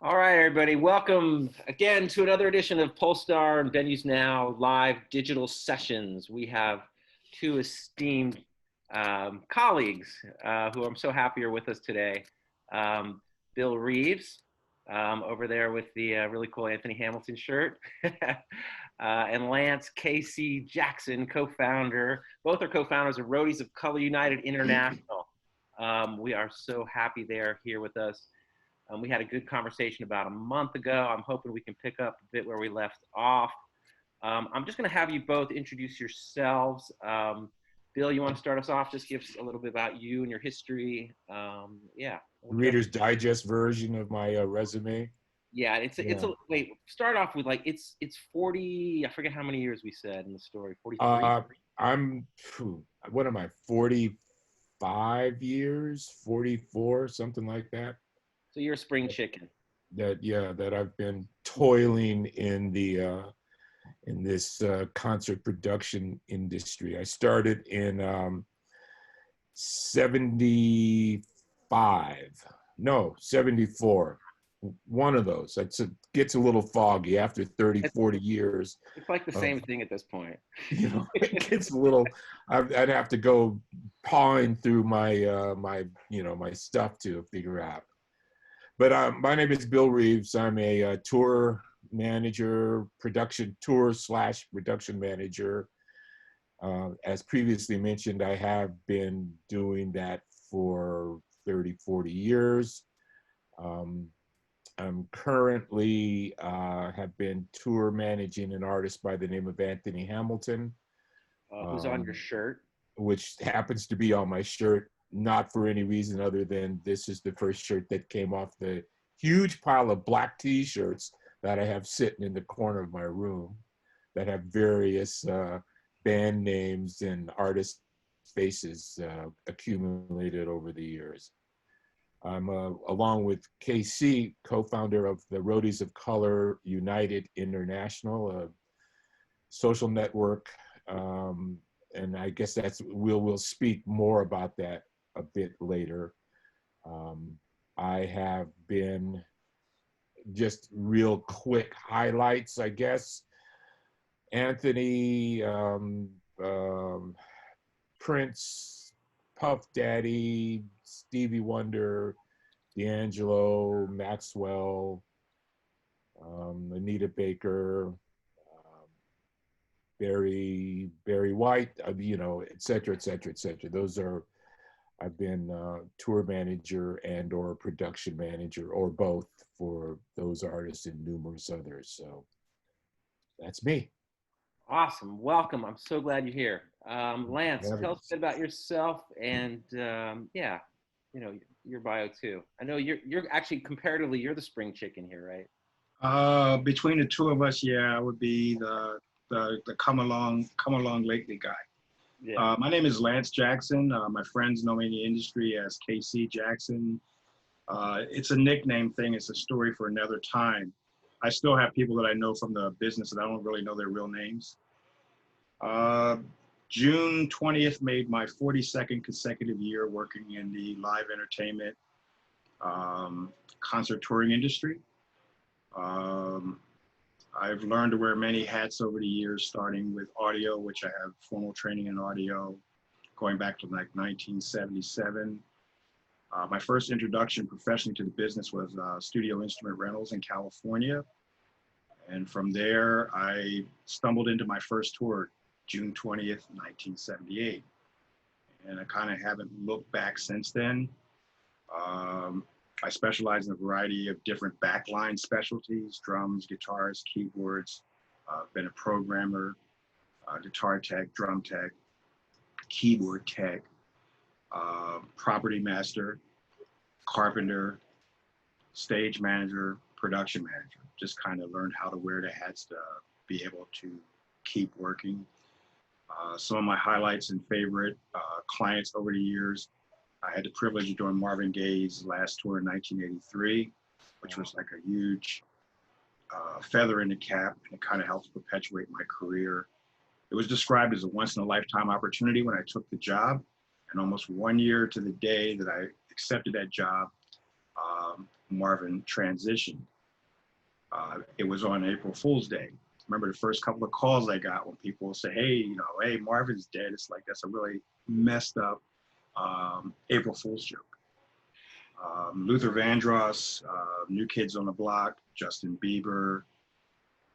All right, everybody, welcome again to another edition of Pollstar and VenuesNow live digital sessions. We have two esteemed colleagues who I'm so happy are with us today. Bill Reeves, over there with the really cool Anthony Hamilton shirt, and Lance K.C. Jackson, co-founder. Both are co-founders of Roadies of Color United International. We are so happy they are here with us. We had a good conversation about a month ago. I'm hoping we can pick up a bit where we left off. I'm just going to have you both introduce yourselves. Bill, you want to start us off? Just give us a little bit about you and your history. Yeah. Reader's Digest version of my resume. Yeah, it's a wait. Start off with like it's 40. I forget how many years we said in the story. 43. I'm what am I? 45 years, 44, something like that. So you're a spring chicken. That I've been toiling in the in this concert production industry. I started in 74. One of those. It gets a little foggy after 30, 40 years. It's like the same thing at this point. It gets a little, I'd have to go pawing through my, my stuff to figure out. But my name is Bill Reeves. I'm a tour manager, tour/production manager. As previously mentioned, I have been doing that for 30, 40 years. I'm currently have been tour managing an artist by the name of Anthony Hamilton. Who's on your shirt? Which happens to be on my shirt, not for any reason other than this is the first shirt that came off the huge pile of black t-shirts that I have sitting in the corner of my room that have various band names and artist faces accumulated over the years. I'm along with KC, co-founder of the Roadies of Color United International, a social network, and I guess we'll speak more about that a bit later. I have been just real quick highlights, I guess. Anthony, Prince, Puff Daddy, Stevie Wonder, D'Angelo, Maxwell, Anita Baker, Barry White, et cetera, et cetera, et cetera. I've been tour manager and or production manager or both for those artists and numerous others. So that's me. Awesome. Welcome. I'm so glad you're here. Lance, tell us a bit about yourself and your bio too. I know you're actually comparatively, you're the spring chicken here, right? Between the two of us, I would be the come along lately guy. Yeah. My name is Lance Jackson. My friends know me in the industry as KC Jackson. It's a nickname thing. It's a story for another time. I still have people that I know from the business and I don't really know their real names. June 20th made my 42nd consecutive year working in the live entertainment concert touring industry. I've learned to wear many hats over the years, starting with audio, which I have formal training in audio, going back to like 1977. My first introduction professionally to the business was Studio Instrument Rentals in California. And from there, I stumbled into my first tour, June 20th, 1978. And I kind of haven't looked back since then. I specialize in a variety of different backline specialties: drums, guitars, keyboards. Been a programmer, guitar tech, drum tech, keyboard tech, property master, carpenter, stage manager, production manager. Just kind of learned how to wear the hats to be able to keep working. Some of my highlights and favorite clients over the years: I had the privilege of doing Marvin Gaye's last tour in 1983, which was like a huge feather in the cap, and it kind of helps perpetuate my career. It was described as a once-in-a-lifetime opportunity when I took the job, and almost 1 year to the day that I accepted that job, Marvin transitioned. It was on April Fool's Day. Remember the first couple of calls I got when people say, hey, you know, hey, Marvin's dead. It's like, that's a really messed up April Fool's joke. Luther Vandross, New Kids on the Block, Justin Bieber,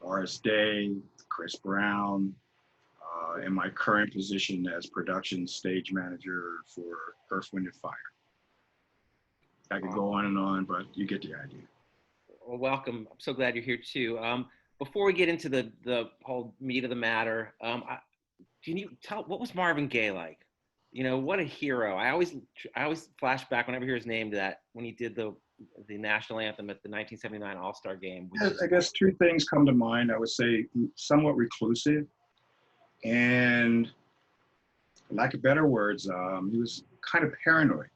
Morris Day, Chris Brown, in my current position as production stage manager for Earth, Wind, and Fire. I could go on, but you get the idea. Well, welcome. I'm so glad you're here too. Before we get into the whole meat of the matter, can you tell, what was Marvin Gaye like? You know, what a hero. I always flash back whenever I hear his name to that, when he did the national anthem at the 1979 All-Star game. I guess two things come to mind. I would say somewhat reclusive, and for lack of better words, he was kind of paranoid.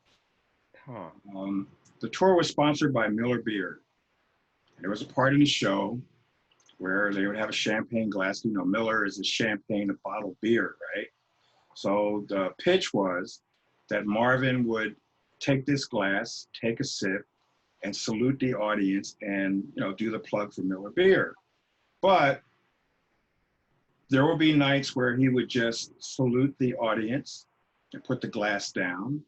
Huh. The tour was sponsored by Miller Beer. And there was a part in the show where they would have a champagne glass. You know, Miller is a champagne, a bottled beer, right? So the pitch was that Marvin would take this glass, take a sip, and salute the audience and, you know, do the plug for Miller Beer. But there would be nights where he would just salute the audience and put the glass down.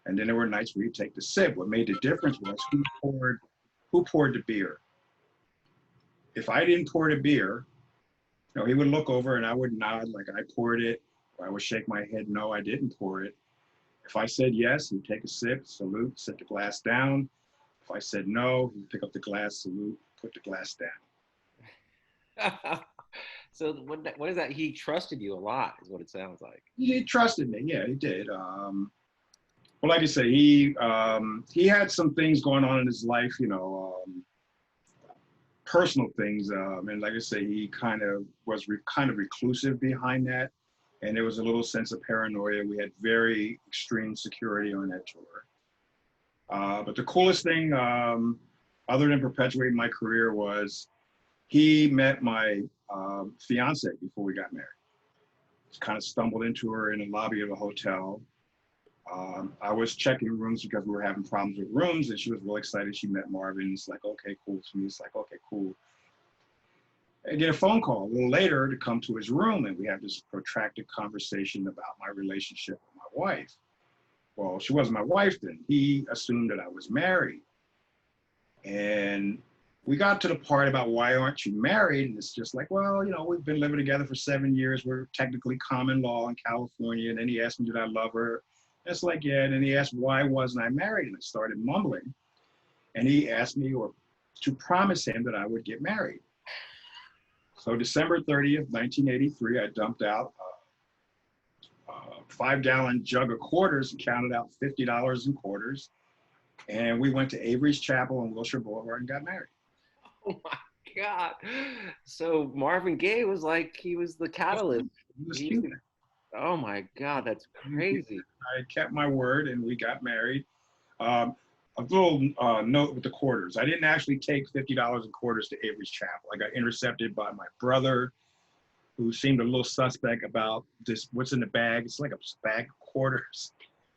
And then there were nights where he'd take the sip. What made the difference was who poured the beer. If I didn't pour the beer, you know, he would look over and I would nod like I poured it, or I would shake my head, no, I didn't pour it. If I said yes, he'd take a sip, salute, set the glass down. If I said no, he'd pick up the glass, salute, put the glass down. So what is that? He trusted you a lot, is what it sounds like. He trusted me, yeah, he did. Well, like I say, he had some things going on in his life, you know, personal things, and like I say, he kind of was kind of reclusive behind that, and there was a little sense of paranoia. We had very extreme security on that tour. But the coolest thing, other than perpetuating my career, was he met my fiance before we got married. Just kind of stumbled into her in the lobby of a hotel. I was checking rooms because we were having problems with rooms, and she was really excited. She met Marvin. It's like, okay, cool. To me, it's like, okay, cool. I get a phone call a little later to come to his room, and we have this protracted conversation about my relationship with my wife. Well, she wasn't my wife then. He assumed that I was married. And we got to the part about why aren't you married? And it's just like, well, you know, we've been living together for 7 years. We're technically common law in California. And then he asked me, did I love her? It's like, yeah. And then he asked, why wasn't I married? And I started mumbling. And he asked me to promise him that I would get married. So December 30th, 1983, I dumped out a 5-gallon jug of quarters and counted out $50 in quarters. And we went to Avery's Chapel on Wilshire Boulevard and got married. Oh my God. So Marvin Gaye was like, he was the catalyst. Oh my God, that's crazy. I kept my word and we got married. A little note with the quarters. I didn't actually take $50 in quarters to Avery's Chapel. I got intercepted by my brother, who seemed a little suspect about this, what's in the bag. It's like a bag of quarters.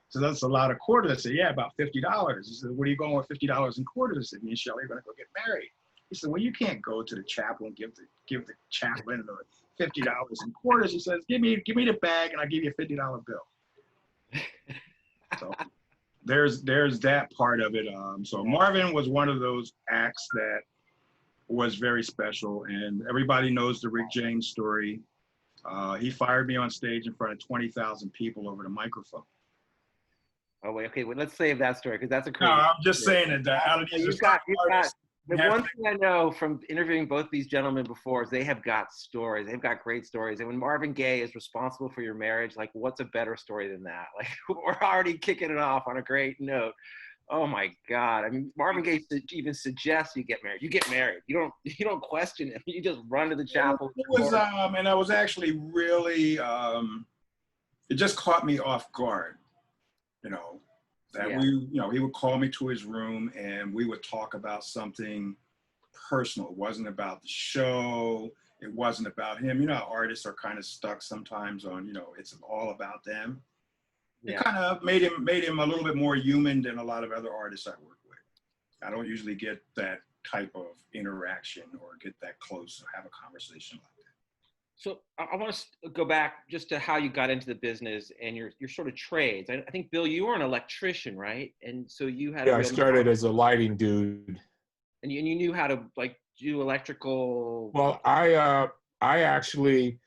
So that's a lot of quarters. I said, yeah, about $50. He said, what are you going with $50 in quarters? I said, me and Shelly are gonna go get married. He said, well, you can't go to the chapel and give the chaplain the $50 in quarters. He says, give me the bag and I'll give you a $50 bill. So there's that part of it. So Marvin was one of those acts that was very special, and everybody knows the Rick James story. He fired me on stage in front of 20,000 people over the microphone. Oh wait, okay. Well, let's save that story because that's a crazy. No, I'm just saying that out of these you've got the one thing I know from interviewing both these gentlemen before is they have got stories. They've got great stories. And when Marvin Gaye is responsible for your marriage, like what's a better story than that? Like we're already kicking it off on a great note. Oh my God. I mean, Marvin Gaye even suggests you get married. You get married. You don't question him. You just run to the chapel. It was and I was actually really it just caught me off guard, you know. That he would call me to his room and we would talk about something personal. It wasn't about the show. It wasn't about him. You know, artists are kind of stuck sometimes on, you know, it's all about them. Yeah. It kind of made him a little bit more human than a lot of other artists I work with. I don't usually get that type of interaction or get that close or have a conversation like that. So I want to go back just to how you got into the business and your sort of trades. I think, Bill, you were an electrician, right? And so you had Yeah, a I real started as a lighting dude. and you knew how to like do electrical. Well, I actually,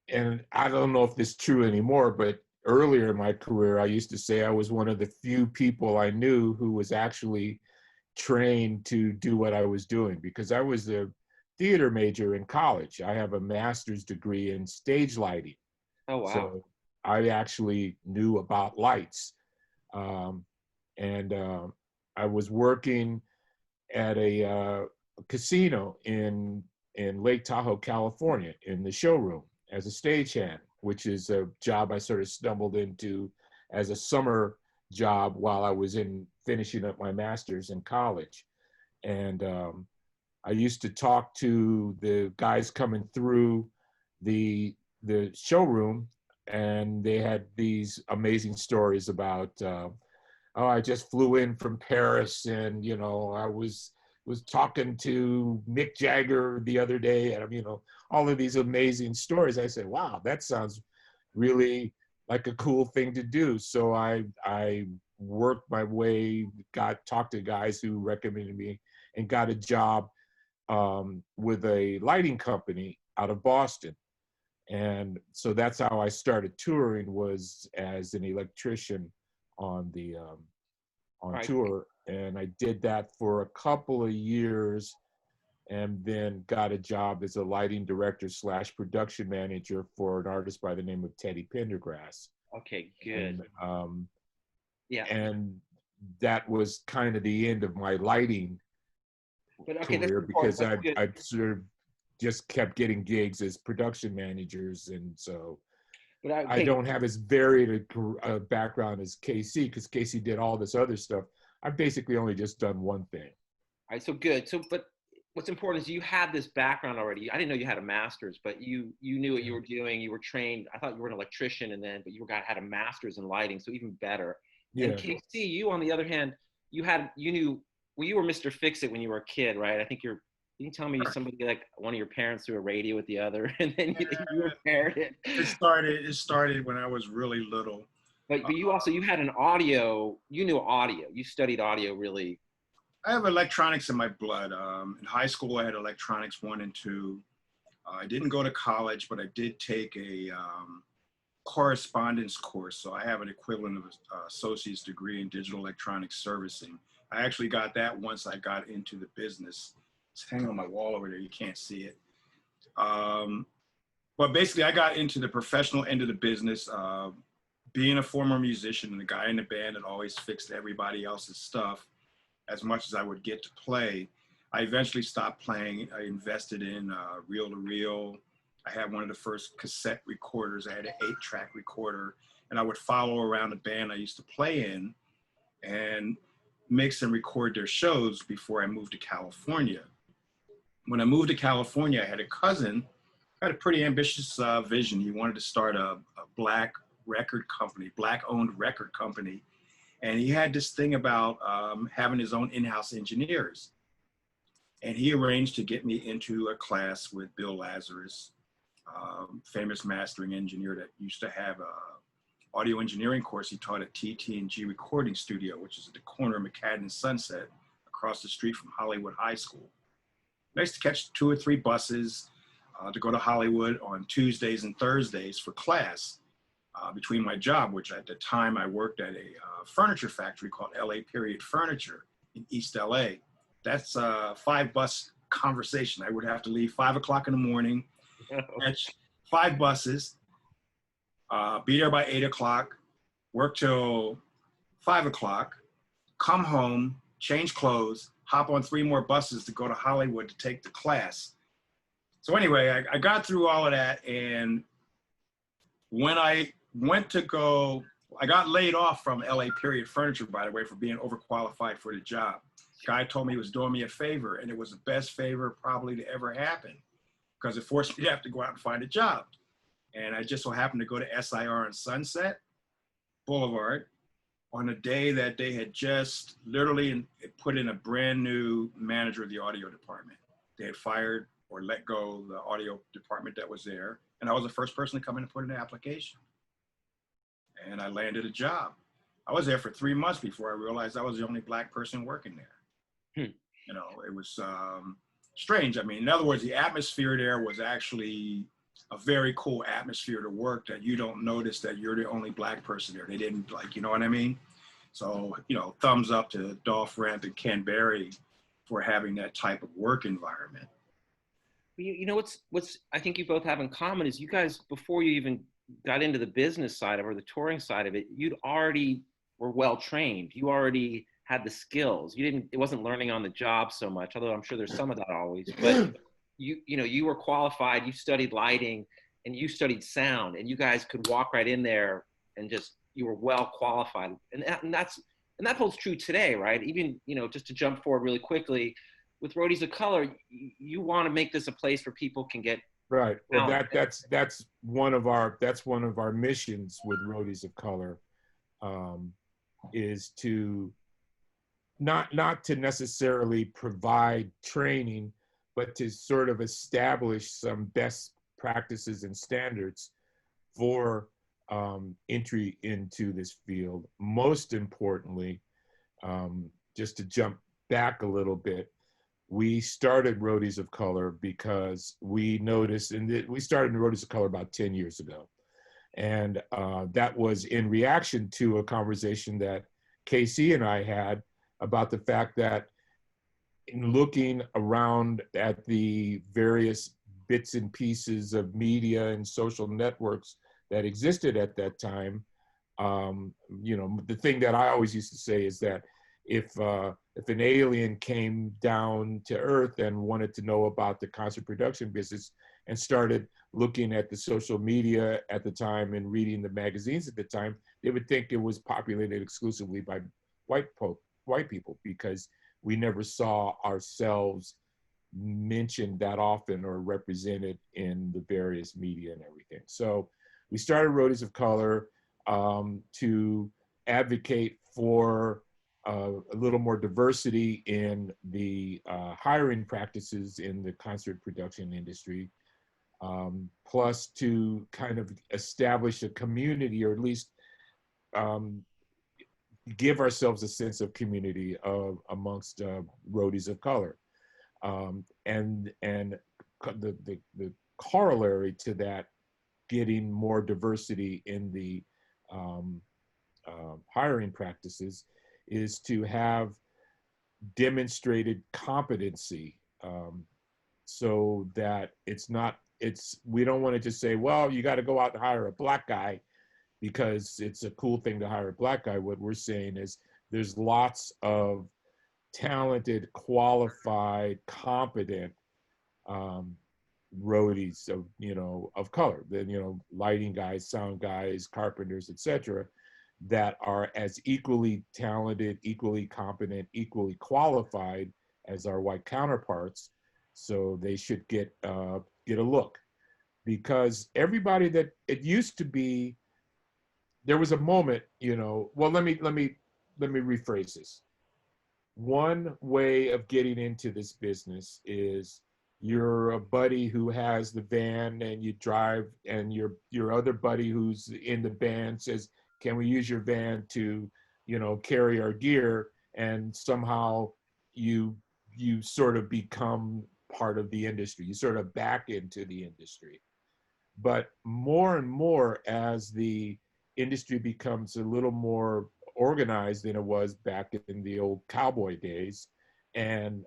and I don't know if this is true anymore, but earlier in my career, I used to say I was one of the few people I knew who was actually trained to do what I was doing, because I was a theater major in college. I have a master's degree in stage lighting. Oh, wow. So I actually knew about lights. Um, and I was working at a casino in Lake Tahoe, California, in the showroom as a stagehand, which is a job I sort of stumbled into as a summer job while I was finishing up my master's in college. And I used to talk to the guys coming through the showroom, and they had these amazing stories about, oh, I just flew in from Paris, and I was talking to Mick Jagger the other day, and all of these amazing stories. I said, wow, that sounds really like a cool thing to do. So I worked my way, talked to guys who recommended me, and got a job with a lighting company out of Boston. And so that's how I started touring, was as an electrician on the on Right. tour. And I did that for a couple of years, and then got a job as a lighting director / production manager for an artist by the name of Teddy Pendergrass. Okay, good. Yeah. And that was kind of the end of my lighting But okay, career, that's because important. I sort of just kept getting gigs as production managers, and so But I don't have as varied a background as Casey, because Casey did all this other stuff. I've basically only just done one thing. All right, so good. So, but what's important is you had this background already. I didn't know you had a master's, but you knew what you were doing. You were trained. I thought you were an electrician, but you had a master's in lighting, so even better. And Yeah. Casey, you on the other hand, you knew, well, you were Mr. Fix It when you were a kid, right? I think you can tell me somebody like one of your parents threw a radio with the other, and then you repaired it. It started when I was really little. But you had an audio. You knew audio. You studied audio really. I have electronics in my blood. In high school, I had electronics 1 and 2. I didn't go to college, but I did take a correspondence course. So I have an equivalent of an associate's degree in digital electronics servicing. I actually got that once I got into the business. It's hanging on my wall over there. You can't see it. But basically, I got into the professional end of the business. Being a former musician and the guy in the band that always fixed everybody else's stuff, as much as I would get to play, I eventually stopped playing. I invested in reel-to-reel. I had one of the first cassette recorders. I had an 8-track recorder, and I would follow around the band I used to play in and mix and record their shows before I moved to California. When I moved to California, I had a cousin who had a pretty ambitious vision. He wanted to start a black record company, black-owned record company. And he had this thing about having his own in-house engineers. And he arranged to get me into a class with Bill Lazarus, famous mastering engineer that used to have a audio engineering course he taught at TT&G Recording Studio, which is at the corner of McCadden and Sunset, across the street from Hollywood High School. I used to catch 2 or 3 buses to go to Hollywood on Tuesdays and Thursdays for class. Between my job, which at the time I worked at a furniture factory called LA Period Furniture in East LA. That's a 5-bus conversation. I would have to leave 5 o'clock in the morning, catch 5 buses, be there by 8 o'clock, work till 5 o'clock, come home, change clothes, hop on 3 more buses to go to Hollywood to take the class. So anyway, I got through all of that, and when I went to go, I got laid off from LA Period Furniture, by the way, for being overqualified for the job. Guy told me he was doing me a favor, and it was the best favor probably to ever happen, because it forced me to have to go out and find a job. And I just so happened to go to SIR on Sunset Boulevard, on a day that they had just literally put in a brand new manager of the audio department. They had fired or let go the audio department that was there. And I was the first person to come in and put in an application. And I landed a job. I was there for 3 months before I realized I was the only Black person working there. You know, it was strange. I mean, in other words, the atmosphere there was actually a very cool atmosphere to work, that you don't notice that you're the only Black person there. They didn't, like, you know what I mean? So, you know, thumbs up to Dolph Ramp and Ken Berry for having that type of work environment. You know, what's I think you both have in common is you guys, before you even got into the business side of it or the touring side of it, you'd already were well trained. You already had the skills. It wasn't learning on the job so much, although I'm sure there's some of that always, but you know, you were qualified, you studied lighting and you studied sound, and you guys could walk right in there and just, you were well qualified. And that holds true today, right? Even, you know, just to jump forward really quickly, with Roadies of Color, you want to make this a place where people can get right. Well, talent. that's one of our missions with Roadies of Color, is to not to necessarily provide training, but to sort of establish some best practices and standards for entry into this field. Most importantly, just to jump back a little bit, we started Roadies of Color because we noticed, and we started Roadies of Color about 10 years ago. And that was in reaction to a conversation that KC and I had about the fact that in looking around at the various bits and pieces of media and social networks that existed at that time, you know, the thing that I always used to say is that if an alien came down to Earth and wanted to know about the concert production business and started looking at the social media at the time and reading the magazines at the time, they would think it was populated exclusively by white people, because we never saw ourselves mentioned that often or represented in the various media and everything. So we started Roadies of Color to advocate for a little more diversity in the hiring practices in the concert production industry, plus to kind of establish a community, or at least give ourselves a sense of community amongst Roadies of Color. And the corollary to that, getting more diversity in the hiring practices, is to have demonstrated competency, so that we don't want to just say, well, you got to go out and hire a Black guy because it's a cool thing to hire a Black guy. What we're saying is there's lots of talented, qualified, competent roadies of color, lighting guys, sound guys, carpenters, etc., that are as equally talented, equally competent, equally qualified as our white counterparts. So they should get a look, because everybody that it used to be, there was a moment, well, let me rephrase this. One way of getting into this business is you're a buddy who has the van and you drive, and your other buddy who's in the band says, can we use your van to, carry our gear? And somehow you sort of become part of the industry. You sort of back into the industry. But more and more, as the industry becomes a little more organized than it was back in the old cowboy days, and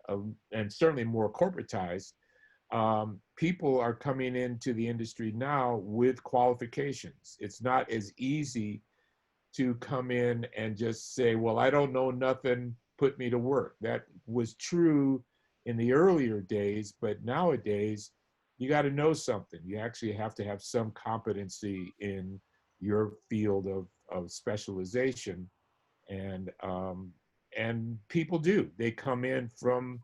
certainly more corporatized, people are coming into the industry now with qualifications. It's not as easy to come in and just say, well, I don't know nothing, put me to work. That was true in the earlier days, but nowadays you got to know something. You actually have to have some competency in your field of specialization. And people do. They come in from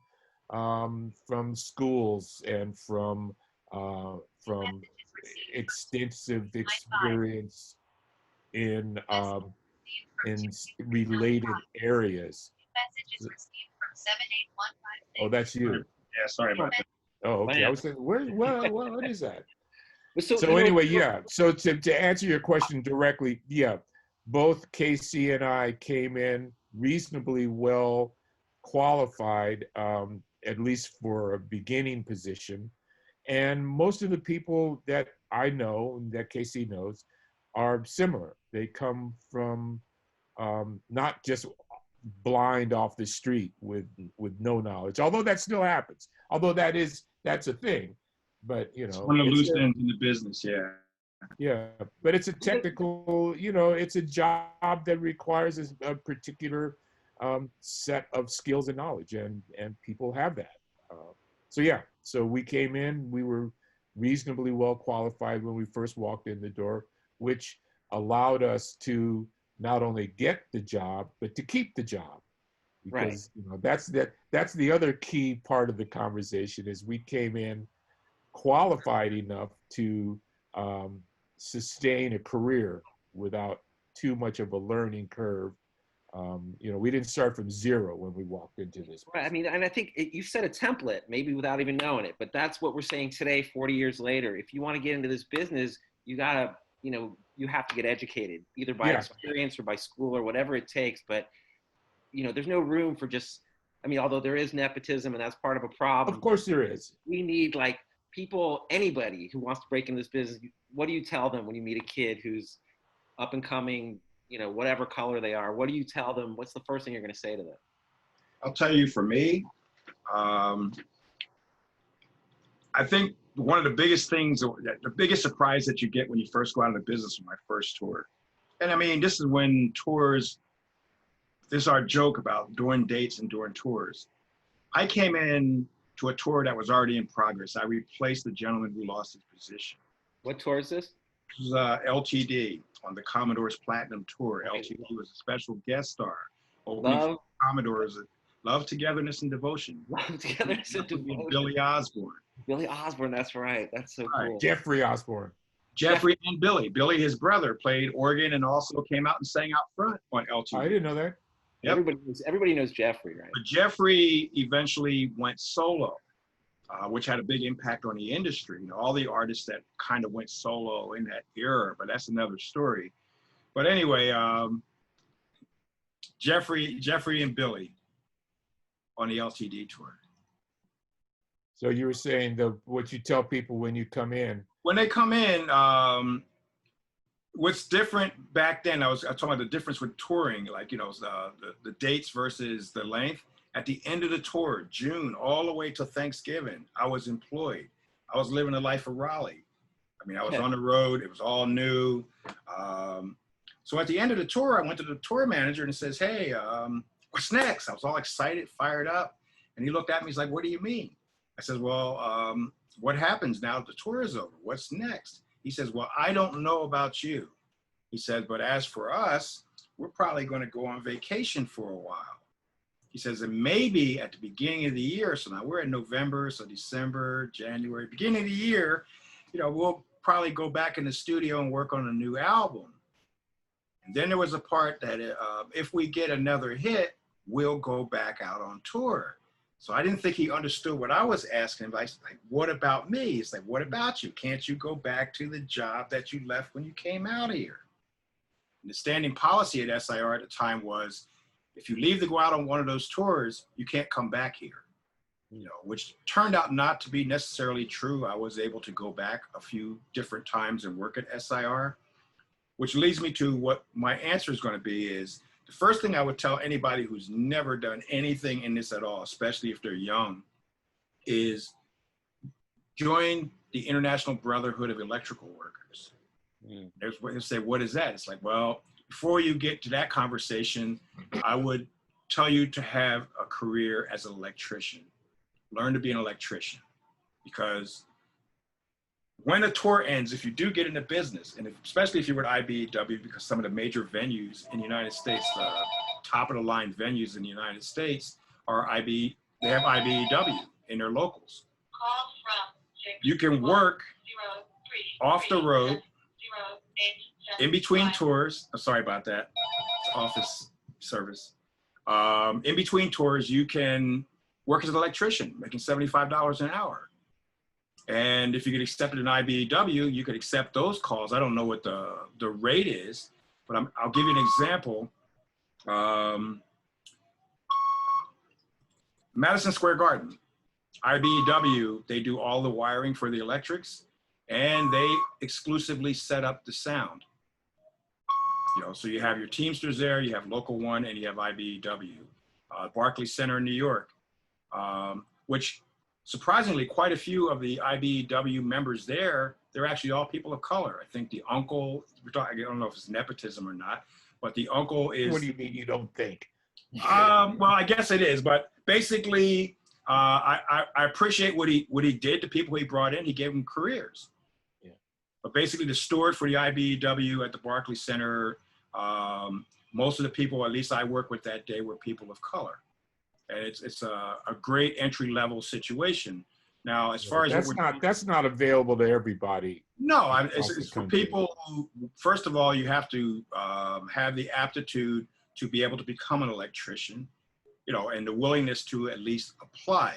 schools and from extensive experience in in related areas. Oh, that's you. Yeah, sorry about that. Oh, okay. I Wow. was thinking, what is that? So, So anyway, yeah. So to answer your question directly, yeah, both Casey and I came in reasonably well qualified, at least for a beginning position. And most of the people that I know, and that Casey knows, are similar. They come from not just blind off the street with no knowledge, although that still happens. Although that's a thing. But It's one of the loose ends in the business, yeah. Yeah, but it's a technical, it's a job that requires a particular set of skills and knowledge, and people have that. So yeah, so we came in, we were reasonably well qualified when we first walked in the door, which allowed us to not only get the job, but to keep the job. Because that's the other key part of the conversation is we came in qualified enough to sustain a career without too much of a learning curve. We didn't start from zero when we walked into this. Right. I mean, and I think you set a template, maybe without even knowing it, but that's what we're saying today, 40 years later. If you want to get into this business, you gotta, you have to get educated, either by experience or by school or whatever it takes. But, there's no room for just, although there is nepotism and that's part of a problem. Of course there is. We need people, anybody who wants to break into this business. What do you tell them when you meet a kid who's up and coming, whatever color they are? What do you tell them? What's the first thing you're going to say to them? I'll tell you, for me, I think one of the biggest things, the biggest surprise that you get when you first go out of the business was my first tour. And this is when tours, this is our joke about doing dates and doing tours. I came in to a tour that was already in progress. I replaced the gentleman who lost his position. What tour is this? This was LTD on the Commodore's Platinum Tour. LTD was a special guest star. Love. Commodores, Love, Togetherness, and Devotion. Love, Togetherness, and Devotion. Billy Osborne. Billy Osborne, that's right. That's so cool. Jeffrey Osborne. Jeffrey and Billy. Billy, his brother, played organ and also came out and sang out front on LTD. I didn't know that. Yep. Everybody knows Jeffrey, right? But Jeffrey eventually went solo, which had a big impact on the industry. All the artists that kind of went solo in that era, but that's another story. But anyway, Jeffrey and Billy on the LTD tour. So you were saying what you tell people when you come in. When they come in, what's different back then, I was talking about the difference with touring, the dates versus the length. At the end of the tour, June, all the way to Thanksgiving, I was employed. I was living the life of Raleigh. I was on the road. It was all new. So at the end of the tour, I went to the tour manager and says, hey, what's next? I was all excited, fired up. And he looked at me, he's like, what do you mean? I said, well, what happens now that the tour is over? What's next? He says, well, I don't know about you. He said, but as for us, we're probably going to go on vacation for a while. He says, and maybe at the beginning of the year, so now we're in November, so December, January, beginning of the year, we'll probably go back in the studio and work on a new album. And then there was a part that if we get another hit, we'll go back out on tour. So I didn't think he understood what I was asking him. Like, what about me? It's like, what about you? Can't you go back to the job that you left when you came out of here? And the standing policy at SIR at the time was, if you leave to go out on one of those tours, you can't come back here. Which turned out not to be necessarily true. I was able to go back a few different times and work at SIR, which leads me to what my answer is going to be is, the first thing I would tell anybody who's never done anything in this at all, especially if they're young, is join the International Brotherhood of Electrical Workers. They'll say, what is that? It's like, well, before you get to that conversation, I would tell you to have a career as an electrician. Learn to be an electrician. Because when a tour ends, if you do get into business, and especially if you were at IBEW, because some of the major venues in the United States, the top of the line venues in the United States are they have IBEW in their locals. You can work off the road, in between tours. I'm sorry about that. office service. In between tours, you can work as an electrician, making $75 an hour. And if you get accepted in IBEW, you could accept those calls. I don't know what the rate is, but I'll give you an example. Madison Square Garden, IBEW, they do all the wiring for the electrics, and they exclusively set up the sound. You know, so you have your Teamsters there, you have Local One, and you have IBEW. Barclays Center in New York, which surprisingly, quite a few of the IBEW members there, they're actually all people of color. I think the uncle, I don't know if it's nepotism or not, but the uncle is— What do you mean you don't think? Well, I guess it is, but basically, I appreciate what he did to people he brought in. He gave them careers. Yeah. But basically, the steward for the IBEW at the Barclays Center, most of the people, at least I worked with that day, were people of color. And it's a great entry-level situation. Now, as far as that's not available to everybody. No, it's for people who, first of all, you have to have the aptitude to be able to become an electrician, you know, and the willingness to at least apply.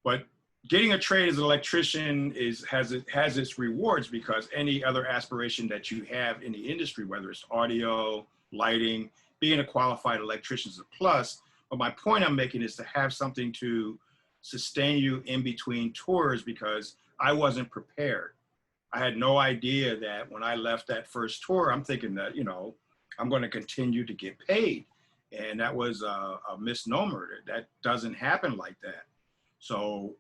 But getting a trade as an electrician has its rewards, because any other aspiration that you have in the industry, whether it's audio, lighting, being a qualified electrician is a plus. But my point I'm making is to have something to sustain you in between tours, because I wasn't prepared. I had no idea that when I left that first tour, I'm thinking that, you know, I'm going to continue to get paid. And that was a misnomer. That doesn't happen like that. So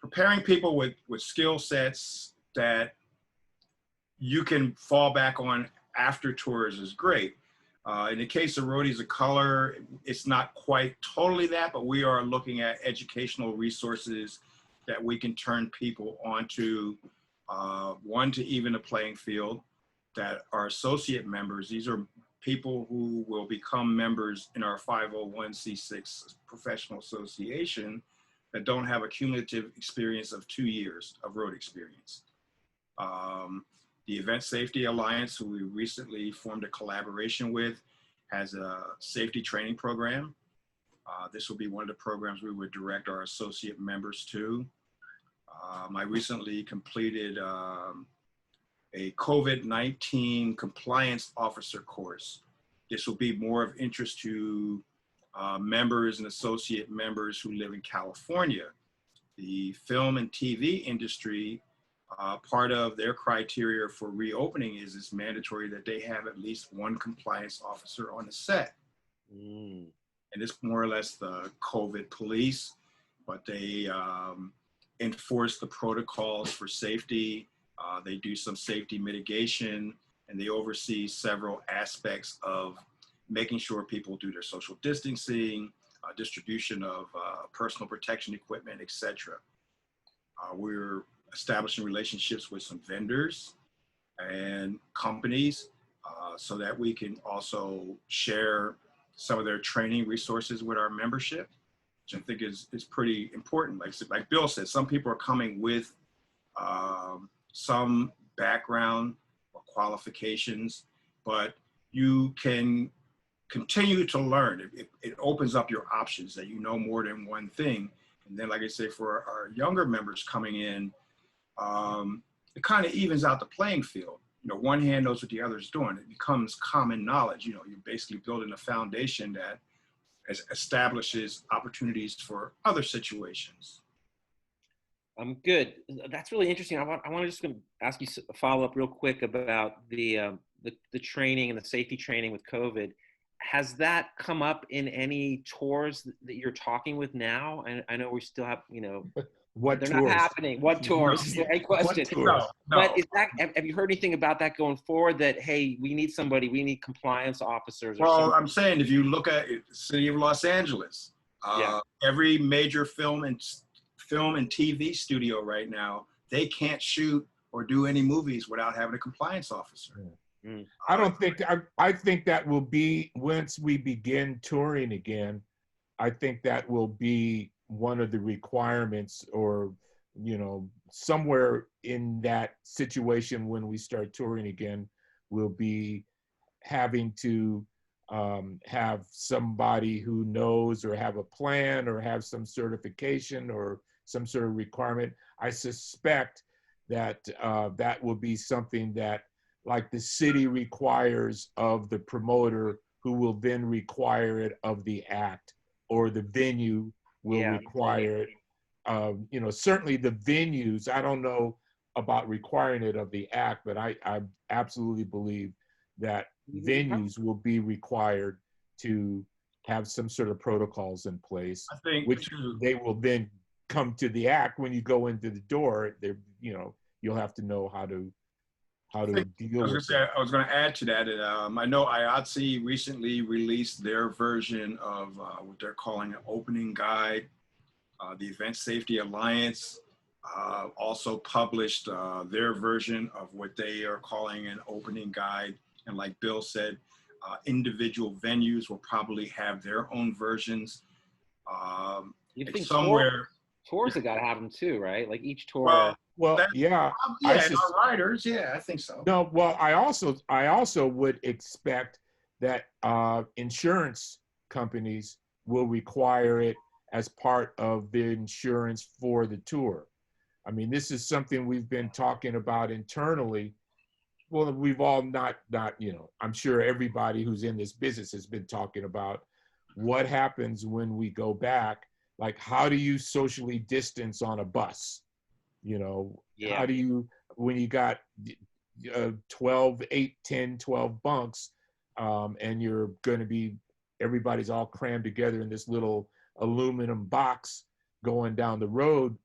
preparing people with skill sets that you can fall back on after tours is great. In the case of Roadies of Color, it's not quite totally that, but we are looking at educational resources that we can turn people onto, one, to even a playing field, that are associate members. These are people who will become members in our 501c6 professional association that don't have a cumulative experience of 2 years of road experience. The Event Safety Alliance, who we recently formed a collaboration with, has a safety training program. This will be one of the programs we would direct our associate members to. I recently completed a COVID-19 compliance officer course. This will be more of interest to members and associate members who live in California. The film and TV industry, part of their criteria for reopening is it's mandatory that they have at least one compliance officer on the set. And it's more or less the COVID police, but they enforce the protocols for safety. They do some safety mitigation, and they oversee several aspects of making sure people do their social distancing, distribution of personal protection equipment, etc. We're establishing relationships with some vendors and companies so that we can also share some of their training resources with our membership, which I think is pretty important. Like Bill said, some people are coming with some background or qualifications, but you can continue to learn. It opens up your options, that you know more than one thing. And then, like I say, for our younger members coming in, it kind of evens out the playing field. You know, one hand knows what the other is doing. It becomes common knowledge. You know, you're basically building a foundation that establishes opportunities for other situations. Good. That's really interesting. I want to just ask you a follow-up real quick about the training and the safety training with COVID. Has that come up in any tours that you're talking with now? I know we still have, you know, What they're tours? not happening. What tours? Is the right question. No. But is that, have you heard anything about that going forward, that, hey, we need somebody, we need compliance officers? Or Well, something? I'm saying, if you look at the city of Los Angeles, every major film and TV studio right now, they can't shoot or do any movies without having a compliance officer. I don't think, I think that will be, once we begin touring again, I think that will be one of the requirements, or, you know, somewhere in that situation when we start touring again, we'll be having to have somebody who knows or have a plan or have some certification or some sort of requirement. I suspect that that will be something that like the city requires of the promoter, who will then require it of the act, or the venue will require it. You know, certainly the venues, I don't know about requiring it of the act, but I absolutely believe that venues will be required to have some sort of protocols in place, I think which they will then come to the act. When you go into the door, they're, you know, you'll have to know how to deal with it. I was going to add to that. I know IATSE recently released their version of what they're calling an opening guide. The Event Safety Alliance also published their version of what they are calling an opening guide. And like Bill said, individual venues will probably have their own versions. You think somewhere tours have got to have them too, right? Like each tour. Well, yeah. Yeah, our riders, yeah, I think so. No, well, I also would expect that insurance companies will require it as part of the insurance for the tour. I mean, this is something we've been talking about internally. Well, we've all not, you know, I'm sure everybody who's in this business has been talking about what happens when we go back. Like, how do you socially distance on a bus? You know, how do you, when you got 12, 8, 10, 12 bunks, and you're going to be, everybody's all crammed together in this little aluminum box going down the road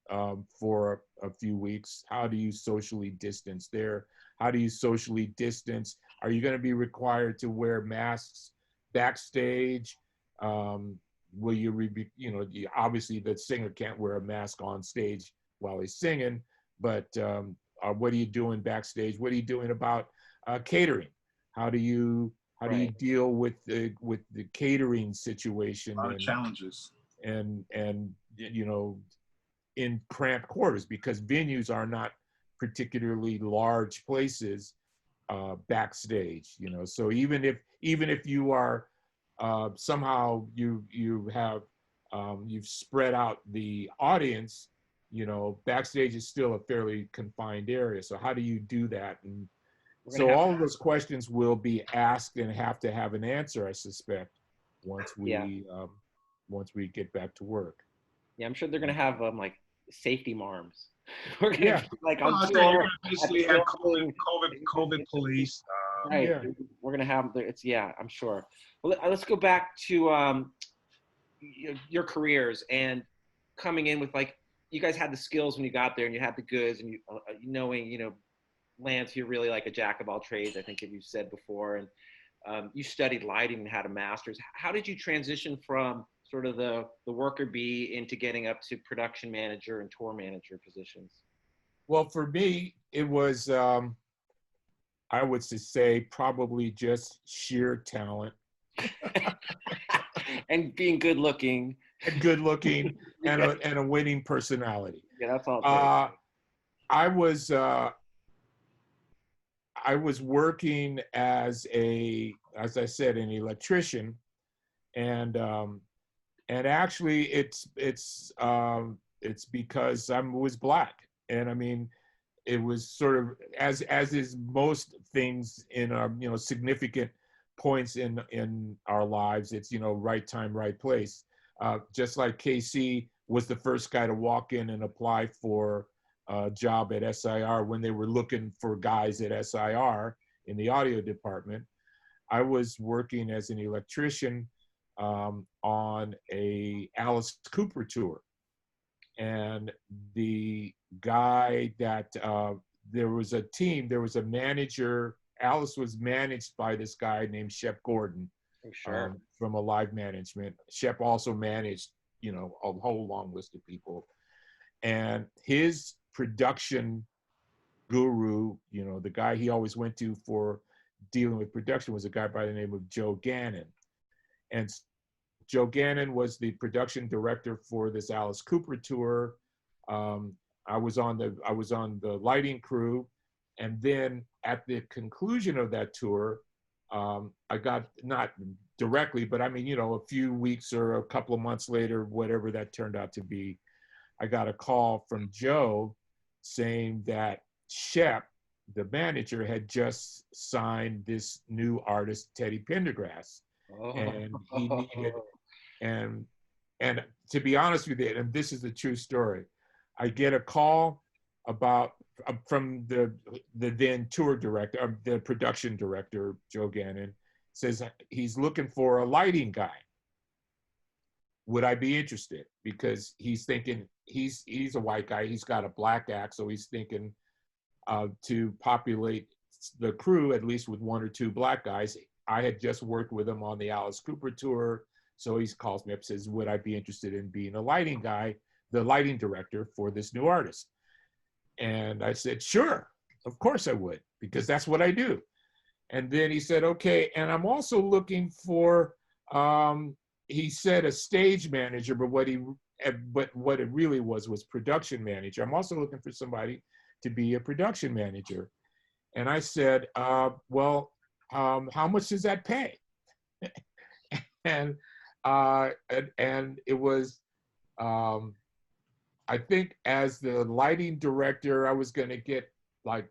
for a few weeks. How do you socially distance there? How do you socially distance? Are you going to be required to wear masks backstage? Will you, you know, obviously the singer can't wear a mask on stage while he's singing, but what are you doing backstage? What are you doing about catering? How do you deal with the catering situation? A lot of challenges. And you know, in cramped quarters, because venues are not particularly large places backstage, you know. So even if you are somehow you have you've spread out the audience, you know, backstage is still a fairly confined area. So how do you do that? And so all of those questions will be asked and have to have an answer, I suspect, once we get back to work. Yeah, I'm sure they're gonna have like safety marms. We're gonna Yeah. be like Well, on I think tour. you're gonna basically have COVID police. Right. Yeah. We're gonna have it's I'm sure. Well, let's go back to your careers and coming in with, like, you guys had the skills when you got there and you had the goods, and you knowing, you know, Lance, you're really like a jack of all trades, I think, as you said before, and you studied lighting and had a master's. How did you transition from sort of the worker bee into getting up to production manager and tour manager positions? Well, for me, it was, I would say, probably just sheer talent. And being good looking. And good looking, and a winning personality. Yeah, that's all. I was working as I said, an electrician, and actually it's because I was Black, and I mean, it was sort of as is most things in our, you know, significant points in our lives. It's, you know, right time, right place. Just like KC was the first guy to walk in and apply for a job at SIR when they were looking for guys at SIR in the audio department. I was working as an electrician on a Alice Cooper tour. And the guy that, there was a team, there was a manager. Alice was managed by this guy named Shep Gordon. Sure. From a live management. Shep also managed, you know, a whole long list of people. And his production guru, you know, the guy he always went to for dealing with production, was a guy by the name of Joe Gannon. And Joe Gannon was the production director for this Alice Cooper tour. I was on the lighting crew. And then at the conclusion of that tour, I got, not directly, but I mean, a few weeks or a couple of months later, whatever that turned out to be, I got a call from Joe saying that Shep, the manager, had just signed this new artist, Teddy Pendergrass, and he needed, and and to be honest with you, and this is a true story, I get a call about from the then tour director, the production director, Joe Gannon, says he's looking for a lighting guy. Would I be interested? Because he's thinking he's a white guy. He's got a black act, so he's thinking to populate the crew at least with one or two black guys. I had just worked with him on the Alice Cooper tour, so he calls me up, says, "Would I be interested in being a lighting guy, the lighting director for this new artist?" And I said, "Sure, of course I would, because that's what I do." And then he said, "Okay, and I'm also looking for." He said a stage manager, but what it really was production manager. I'm also looking for somebody to be a production manager. And I said, well, how much does that pay? and it was, I think as the lighting director, I was going to get like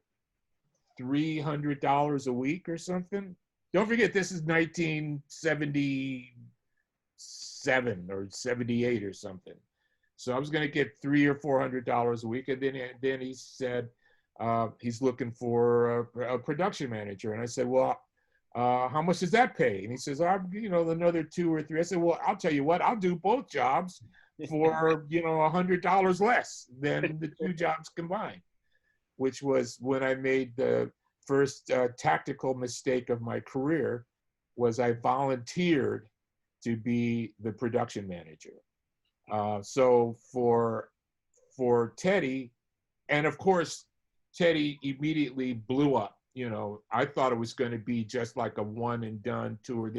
$300 a week or something. Don't forget, this is 1977 or 78 or something. So I was going to get $300 or $400 a week. And then he said he's looking for a production manager. And I said, well, how much does that pay? And he says, another 2 or 3. I said, well, I'll tell you what, I'll do both jobs for, $100 less than the two jobs combined, which was when I made the first tactical mistake of my career. Was I volunteered to be the production manager. So for Teddy, and of course, Teddy immediately blew up. I thought it was going to be just like a one and done tour,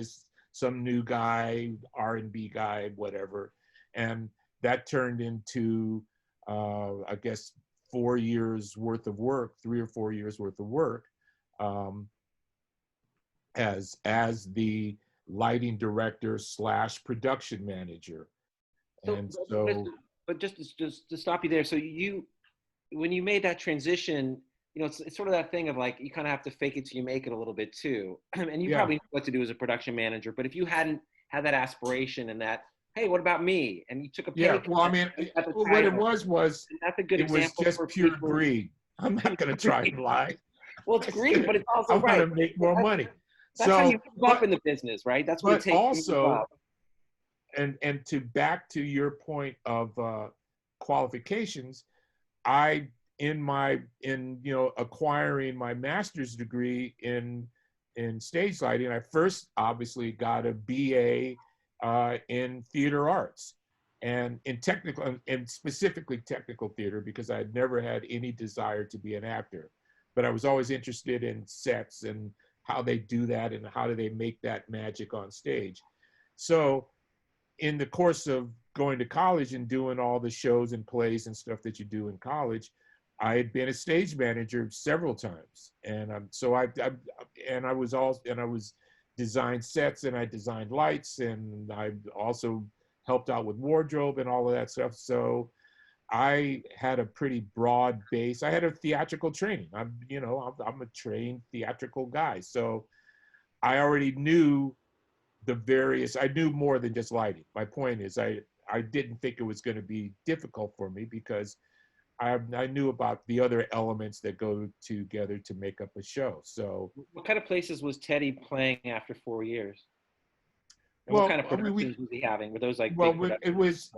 some new guy, R&B guy, whatever. And that turned into, I guess, 4 years worth of work, 3 or 4 years worth of work, as the lighting director / production manager. And but just to stop you there, so when you made that transition, it's sort of that thing of like, you kind of have to fake it till you make it a little bit too. And you probably know what to do as a production manager, but if you hadn't had that aspiration and that, hey, what about me? And you took a pay cut. Well, I mean, what it was that's a good it was just pure greed. I'm not going to try and lie. Well, it's greed, but it's also I want to make more money. That's how you move up in the business, right? That's what it takes. Also, and back to your point of qualifications, acquiring my master's degree in stage lighting, I first obviously got a BA in theater arts, and in technical, and specifically technical theater, because I had never had any desire to be an actor, but I was always interested in sets and how they do that and how do they make that magic on stage. So in the course of going to college and doing all the shows and plays and stuff that you do in college, I had been a stage manager several times. And I was designed sets, and I designed lights, and I also helped out with wardrobe and all of that stuff. So I had a pretty broad base. I had a theatrical training. I'm a trained theatrical guy. So I already knew I knew more than just lighting. My point is I didn't think it was going to be difficult for me, because I knew about the other elements that go together to make up a show. So what kind of places was Teddy playing after 4 years? And what kind of productions was he having? Were those like big it was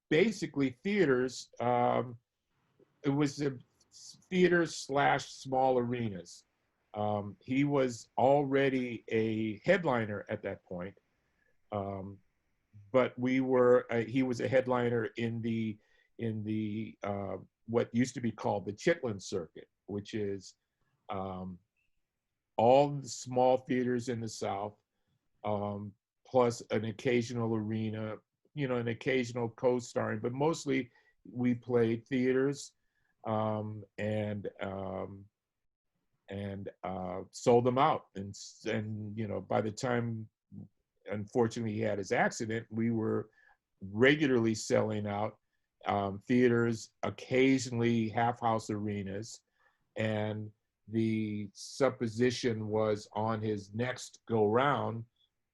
basically theaters. It was theaters / small arenas. He was already a headliner at that point, but he was a headliner in the what used to be called the Chitlin circuit, which is all the small theaters in the South, plus an occasional arena, an occasional co-starring, but mostly we played theaters and sold them out. And by the time unfortunately he had his accident, we were regularly selling out theaters, occasionally half house arenas. And the supposition was on his next go round,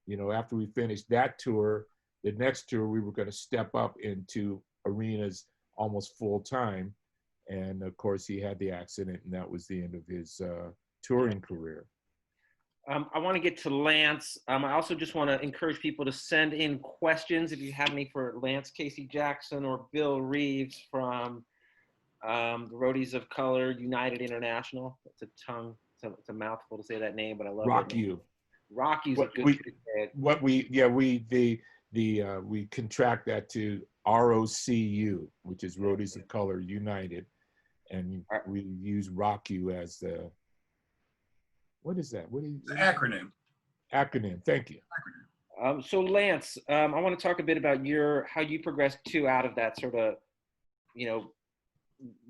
you know, after we finished that tour, the next tour we were going to step up into arenas almost full time. And of course he had the accident, and that was the end of his touring career. I want to get to Lance. I also just want to encourage people to send in questions if you have any for Lance Casey Jackson or Bill Reeves from the Roadies of Color United International. It's a mouthful to say that name, but I love Rock it. You. Rock You's a good way to say it. We contract that to ROCU, which is Roadies of Color United, and we use Rock You as the, what is that? What is the acronym? Acronym. Thank you. So Lance, I want to talk a bit about how you progressed out of that sort of,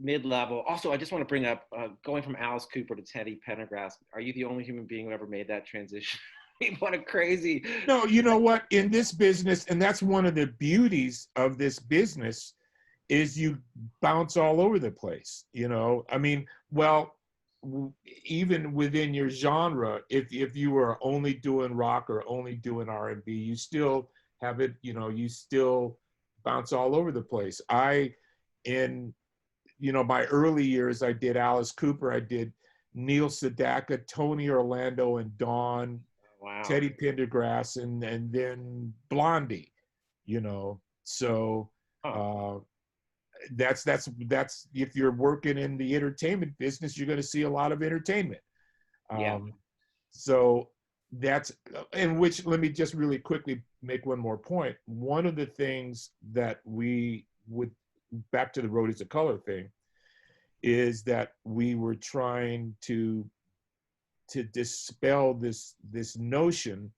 mid-level. Also, I just want to bring up going from Alice Cooper to Teddy Pendergrass. Are you the only human being who ever made that transition? What a crazy. No, you know what? In this business, and that's one of the beauties of this business, is you bounce all over the place. You know, I mean, well, even within your genre, if you were only doing rock or only doing R&B, you still have it, you still bounce all over the place. In my early years, I did Alice Cooper, I did Neil Sedaka, Tony Orlando and Dawn, wow. Teddy Pendergrass, and then Blondie, so that's if you're working in the entertainment business, you're going to see a lot of entertainment. Yeah. So that's, in which, let me just really quickly make one more point. One of the things that we would, back to the Roadies of Color thing, is that we were trying to dispel this notion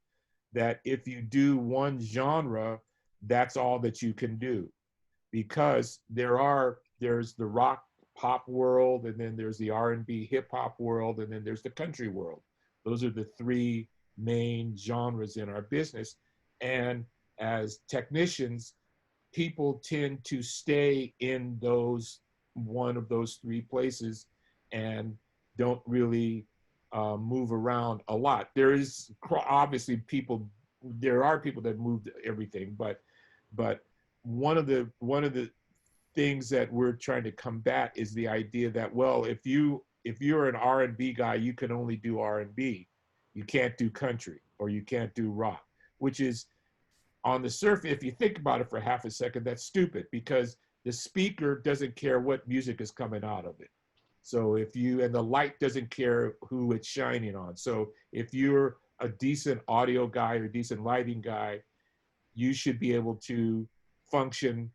that if you do one genre, that's all that you can do. Because there's the rock pop world, and then there's the R&B hip hop world, and then there's the country world. Those are the three main genres in our business. And as technicians, people tend to stay in one of those three places and don't really move around a lot. There is obviously there are people that move everything, but one of the things that we're trying to combat is the idea that, well, if you're an R&B guy, you can only do R&B. You can't do country, or you can't do rock, which is, on the surface, if you think about it for half a second, that's stupid, because the speaker doesn't care what music is coming out of it. So and the light doesn't care who it's shining on. So if you're a decent audio guy or decent lighting guy, you should be able to function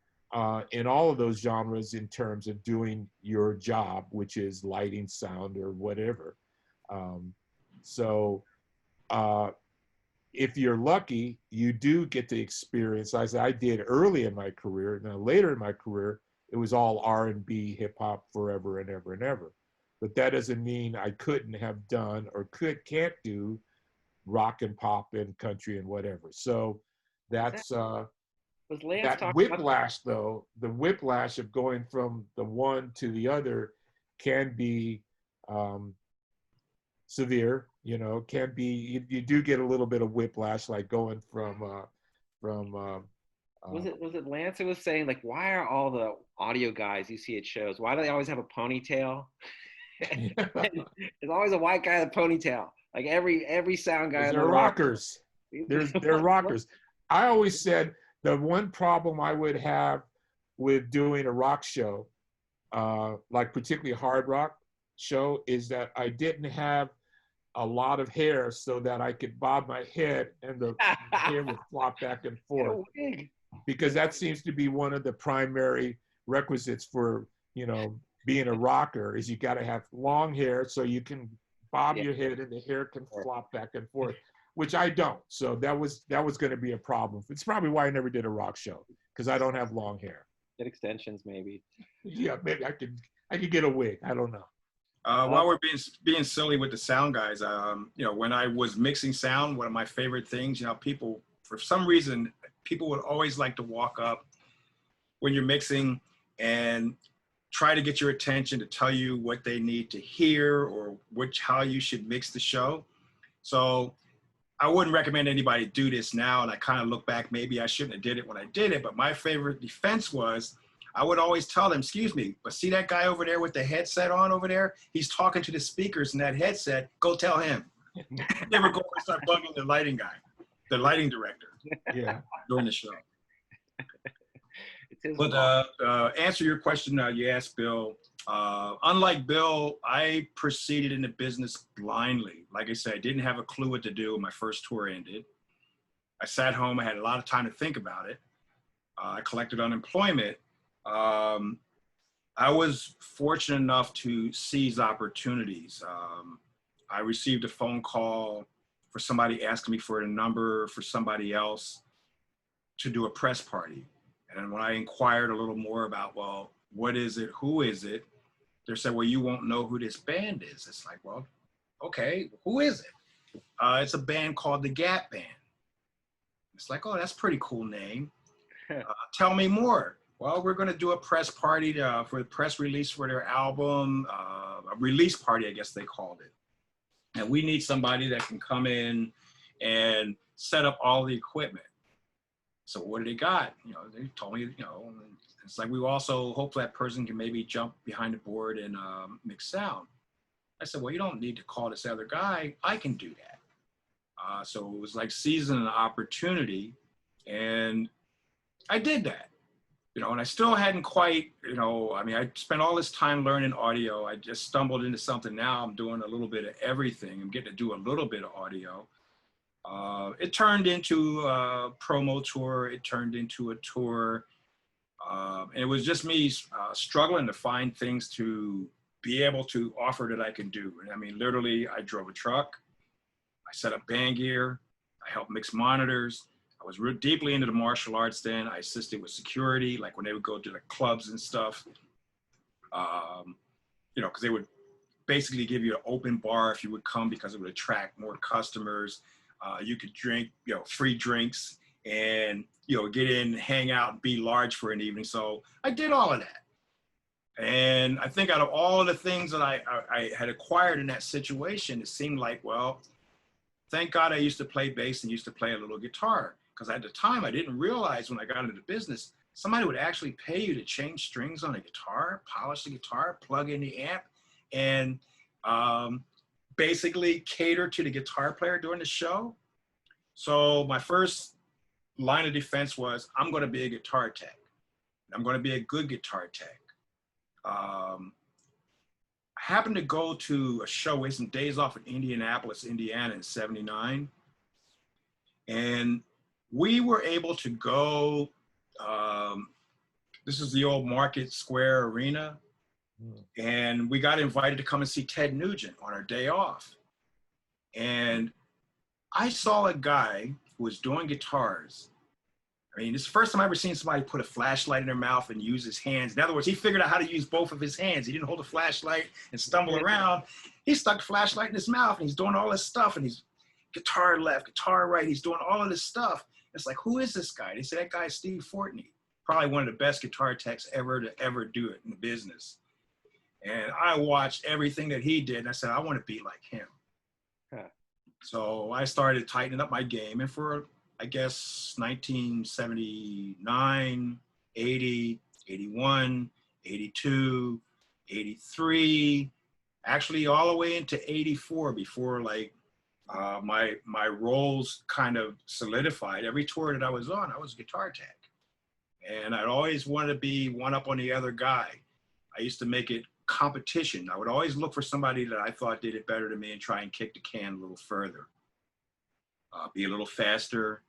in all of those genres in terms of doing your job, which is lighting, sound, or whatever. If you're lucky, you do get to experience, as I did early in my career. Now later in my career, it was all R&B, hip hop forever and ever and ever. But that doesn't mean I couldn't have done or can't do rock and pop and country and whatever. So that's that whiplash, though. The whiplash of going from the one to the other can be severe. Can be, you do get a little bit of whiplash, like going from was it Lance who was saying, like, why are all the audio guys you see at shows, why do they always have a ponytail? There's always a white guy with a ponytail. Like every sound guy. They're rockers. They're rockers. I always said the one problem I would have with doing a rock show, like particularly a hard rock show, is that I didn't have a lot of hair so that I could bob my head and the hair would flop back and forth. Because that seems to be one of the primary requisites for, being a rocker, is you got to have long hair so you can bob your head and the hair can flop back and forth, which I don't. So that was going to be a problem. It's probably why I never did a rock show, because I don't have long hair. Get extensions, maybe. Yeah, maybe I could get a wig. I don't know. While we're being silly with the sound guys, when I was mixing sound, one of my favorite things, people for some reason, people would always like to walk up when you're mixing and try to get your attention to tell you what they need to hear or how you should mix the show. So I wouldn't recommend anybody do this now. And I kind of look back, maybe I shouldn't have did it when I did it. But my favorite defense was, I would always tell them, excuse me, but see that guy over there with the headset on over there? He's talking to the speakers in that headset. Go tell him. Never go and start bugging the lighting guy, the lighting director. Yeah. During the show. But answer your question you asked Bill. Unlike Bill, I proceeded in the business blindly. Like I said, I didn't have a clue what to do when my first tour ended. I sat home. I had a lot of time to think about it. I collected unemployment. I was fortunate enough to seize opportunities. I received a phone call for somebody asking me for a number for somebody else to do a press party. And when I inquired a little more about, well, what is it? Who is it? They said, well, you won't know who this band is. It's like, well, okay, who is it? It's a band called the Gap Band. It's like, oh, that's a pretty cool name. Tell me more. Well, we're going to do a press party for the press release for their album, a release party, I guess they called it. And we need somebody that can come in and set up all the equipment. So what do they got? You know, they told me, you know, it's like, we also hope that person can maybe jump behind the board and mix sound. I said, well, you don't need to call this other guy. I can do that. So it was like seizing an opportunity, and I did that. You know, and I still hadn't quite, you know, I mean, I spent all this time learning audio. I just stumbled into something. Now I'm doing a little bit of everything. I'm getting to do a little bit of audio. It turned into a promo tour. It turned into a tour. And it was just me struggling to find things to be able to offer that I can do. And I mean, literally, I drove a truck. I set up band gear. I helped mix monitors. I was real deeply into the martial arts then. I assisted with security, like when they would go to the clubs and stuff. You know, because they would basically give you an open bar if you would come, because it would attract more customers. You could drink, you know, free drinks and, you know, get in, hang out, and be large for an evening. So I did all of that. And I think out of all of the things that I had acquired in that situation, it seemed like, well, thank God I used to play bass and used to play a little guitar. Because at the time, I didn't realize when I got into the business, somebody would actually pay you to change strings on a guitar, polish the guitar, plug in the amp, and basically cater to the guitar player during the show. So my first line of defense was, I'm going to be a guitar tech. I'm going to be a good guitar tech. I happened to go to a show with some days off in Indianapolis, Indiana in '79. And we were able to go, this is the old Market Square Arena. And we got invited to come and see Ted Nugent on our day off. And I saw a guy who was doing guitars. I mean, this is the first time I ever seen somebody put a flashlight in their mouth and use his hands. In other words, he figured out how to use both of his hands. He didn't hold a flashlight and stumble around. He stuck the flashlight in his mouth, and he's doing all this stuff, and he's guitar left, guitar right. He's doing all of this stuff. It's like, who is this guy? They say, that guy is Steve Fortney, probably one of the best guitar techs ever to ever do it in the business. And I watched everything that he did, and I said, I want to be like him. Huh. So I started tightening up my game, and for, I guess, 1979, 80, 81, 82, 83, actually all the way into 84 before like my roles kind of solidified. Every tour that I was on, I was a guitar tech. And I'd always wanted to be one up on the other guy. I used to make it competition. I would always look for somebody that I thought did it better than me and try and kick the can a little further. Be a little faster.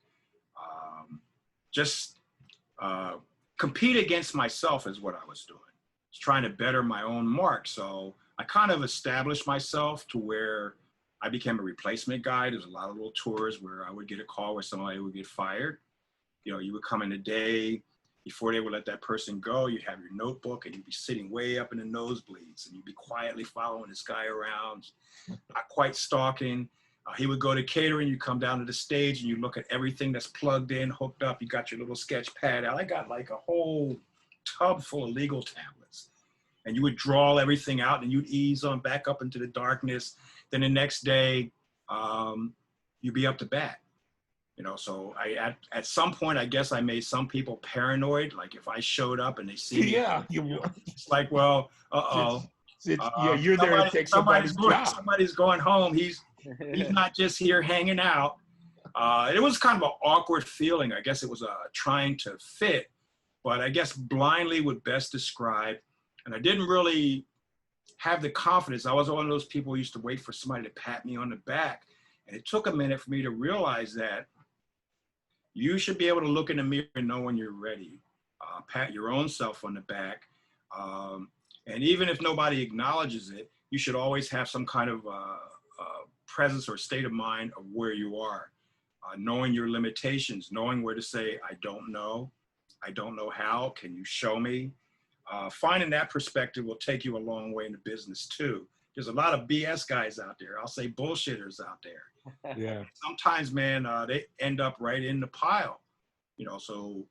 Just compete against myself is what I was doing. I was trying to better my own mark. So I kind of established myself to where I became a replacement guy. There's a lot of little tours where I would get a call where somebody would get fired. You know, you would come in the day before they would let that person go. You'd have your notebook and you'd be sitting way up in the nosebleeds and you'd be quietly following this guy around, not quite stalking. He would go to catering, you come down to the stage and you look at everything that's plugged in, hooked up. You got your little sketch pad out. I got like a whole tub full of legal tablets. And you would draw everything out and you'd ease on back up into the darkness. Then the next day, you'd be up to bat. You know, so at some point, I guess I made some people paranoid. Like if I showed up and they see me, Yeah, it's like, well, yeah, you're there to take somebody's job. Somebody's going home. He's not just here hanging out. It was kind of an awkward feeling. I guess it was trying to fit, but I guess blindly would best describe. And I didn't really have the confidence. I was one of those people who used to wait for somebody to pat me on the back. And it took a minute for me to realize that you should be able to look in the mirror and know when you're ready. Pat your own self on the back. And even if nobody acknowledges it, you should always have some kind of presence or state of mind of where you are. Knowing your limitations, knowing where to say, I don't know how, can you show me? Finding that perspective will take you a long way in the business too. There's a lot of BS guys out there. I'll say bullshitters out there. Yeah. Sometimes, man, they end up right in the pile. You know, so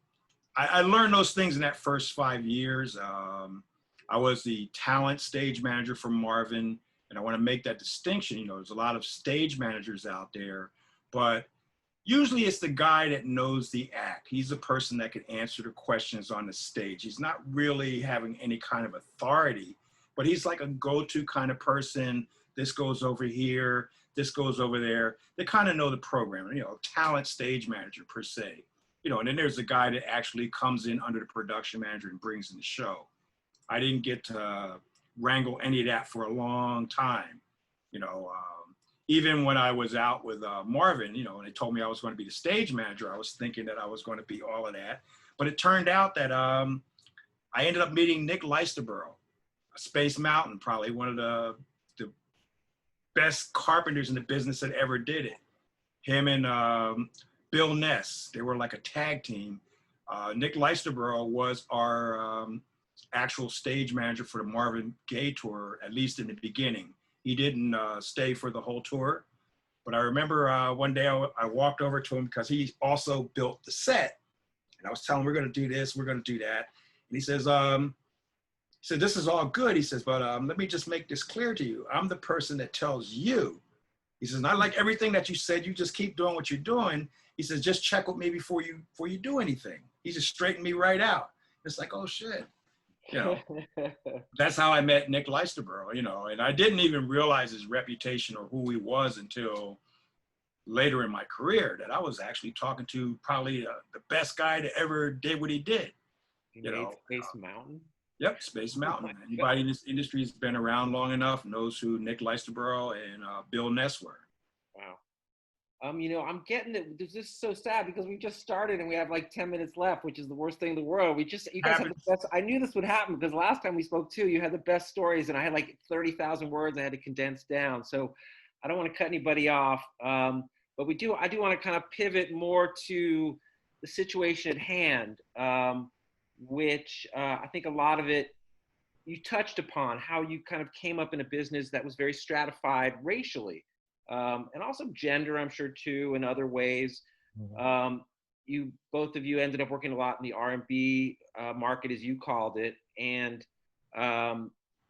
I learned those things in that first 5 years. I was the talent stage manager for Marvin, and I want to make that distinction. You know, there's a lot of stage managers out there, but usually it's the guy that knows the act. He's the person that can answer the questions on the stage. He's not really having any kind of authority, but he's like a go-to kind of person. This goes over here, this goes over there. They kind of know the program, you know, talent stage manager per se. You know, and then there's the guy that actually comes in under the production manager and brings in the show. I didn't get to wrangle any of that for a long time. You know, even when I was out with Marvin, you know, and they told me I was going to be the stage manager, I was thinking that I was going to be all of that. But it turned out that I ended up meeting Nick Leisterborough, Space Mountain, probably one of the best carpenters in the business that ever did it. Him and Bill Ness, they were like a tag team. Nick Leisterborough was our actual stage manager for the Marvin Gaye tour, at least in the beginning. He didn't stay for the whole tour, but I remember one day I walked over to him because he also built the set, and I was telling him, we're going to do this, we're going to do that. And he says, this is all good. He says, but let me just make this clear to you. I'm the person that tells you. He says, not like everything that you said, you just keep doing what you're doing. He says, just check with me before you do anything. He just straightened me right out. It's like, oh shit. You know, that's how I met Nick Leisterborough, you know, and I didn't even realize his reputation or who he was until later in my career, that I was actually talking to probably the best guy that ever did what he did. You know, Space Mountain? Yep, Space Mountain. Anybody in this industry has been around long enough knows who Nick Leisterborough and Bill Ness were. Wow. You know, I'm getting it. This is so sad because we just started and we have like 10 minutes left, which is the worst thing in the world. You guys have the best. I knew this would happen because last time we spoke too, you had the best stories and I had like 30,000 words I had to condense down. So I don't want to cut anybody off. But I do want to kind of pivot more to the situation at hand, which I think a lot of it, you touched upon how you kind of came up in a business that was very stratified racially. And also gender, I'm sure too, in other ways. Mm-hmm. Both of you ended up working a lot in the R&B market, as you called it, and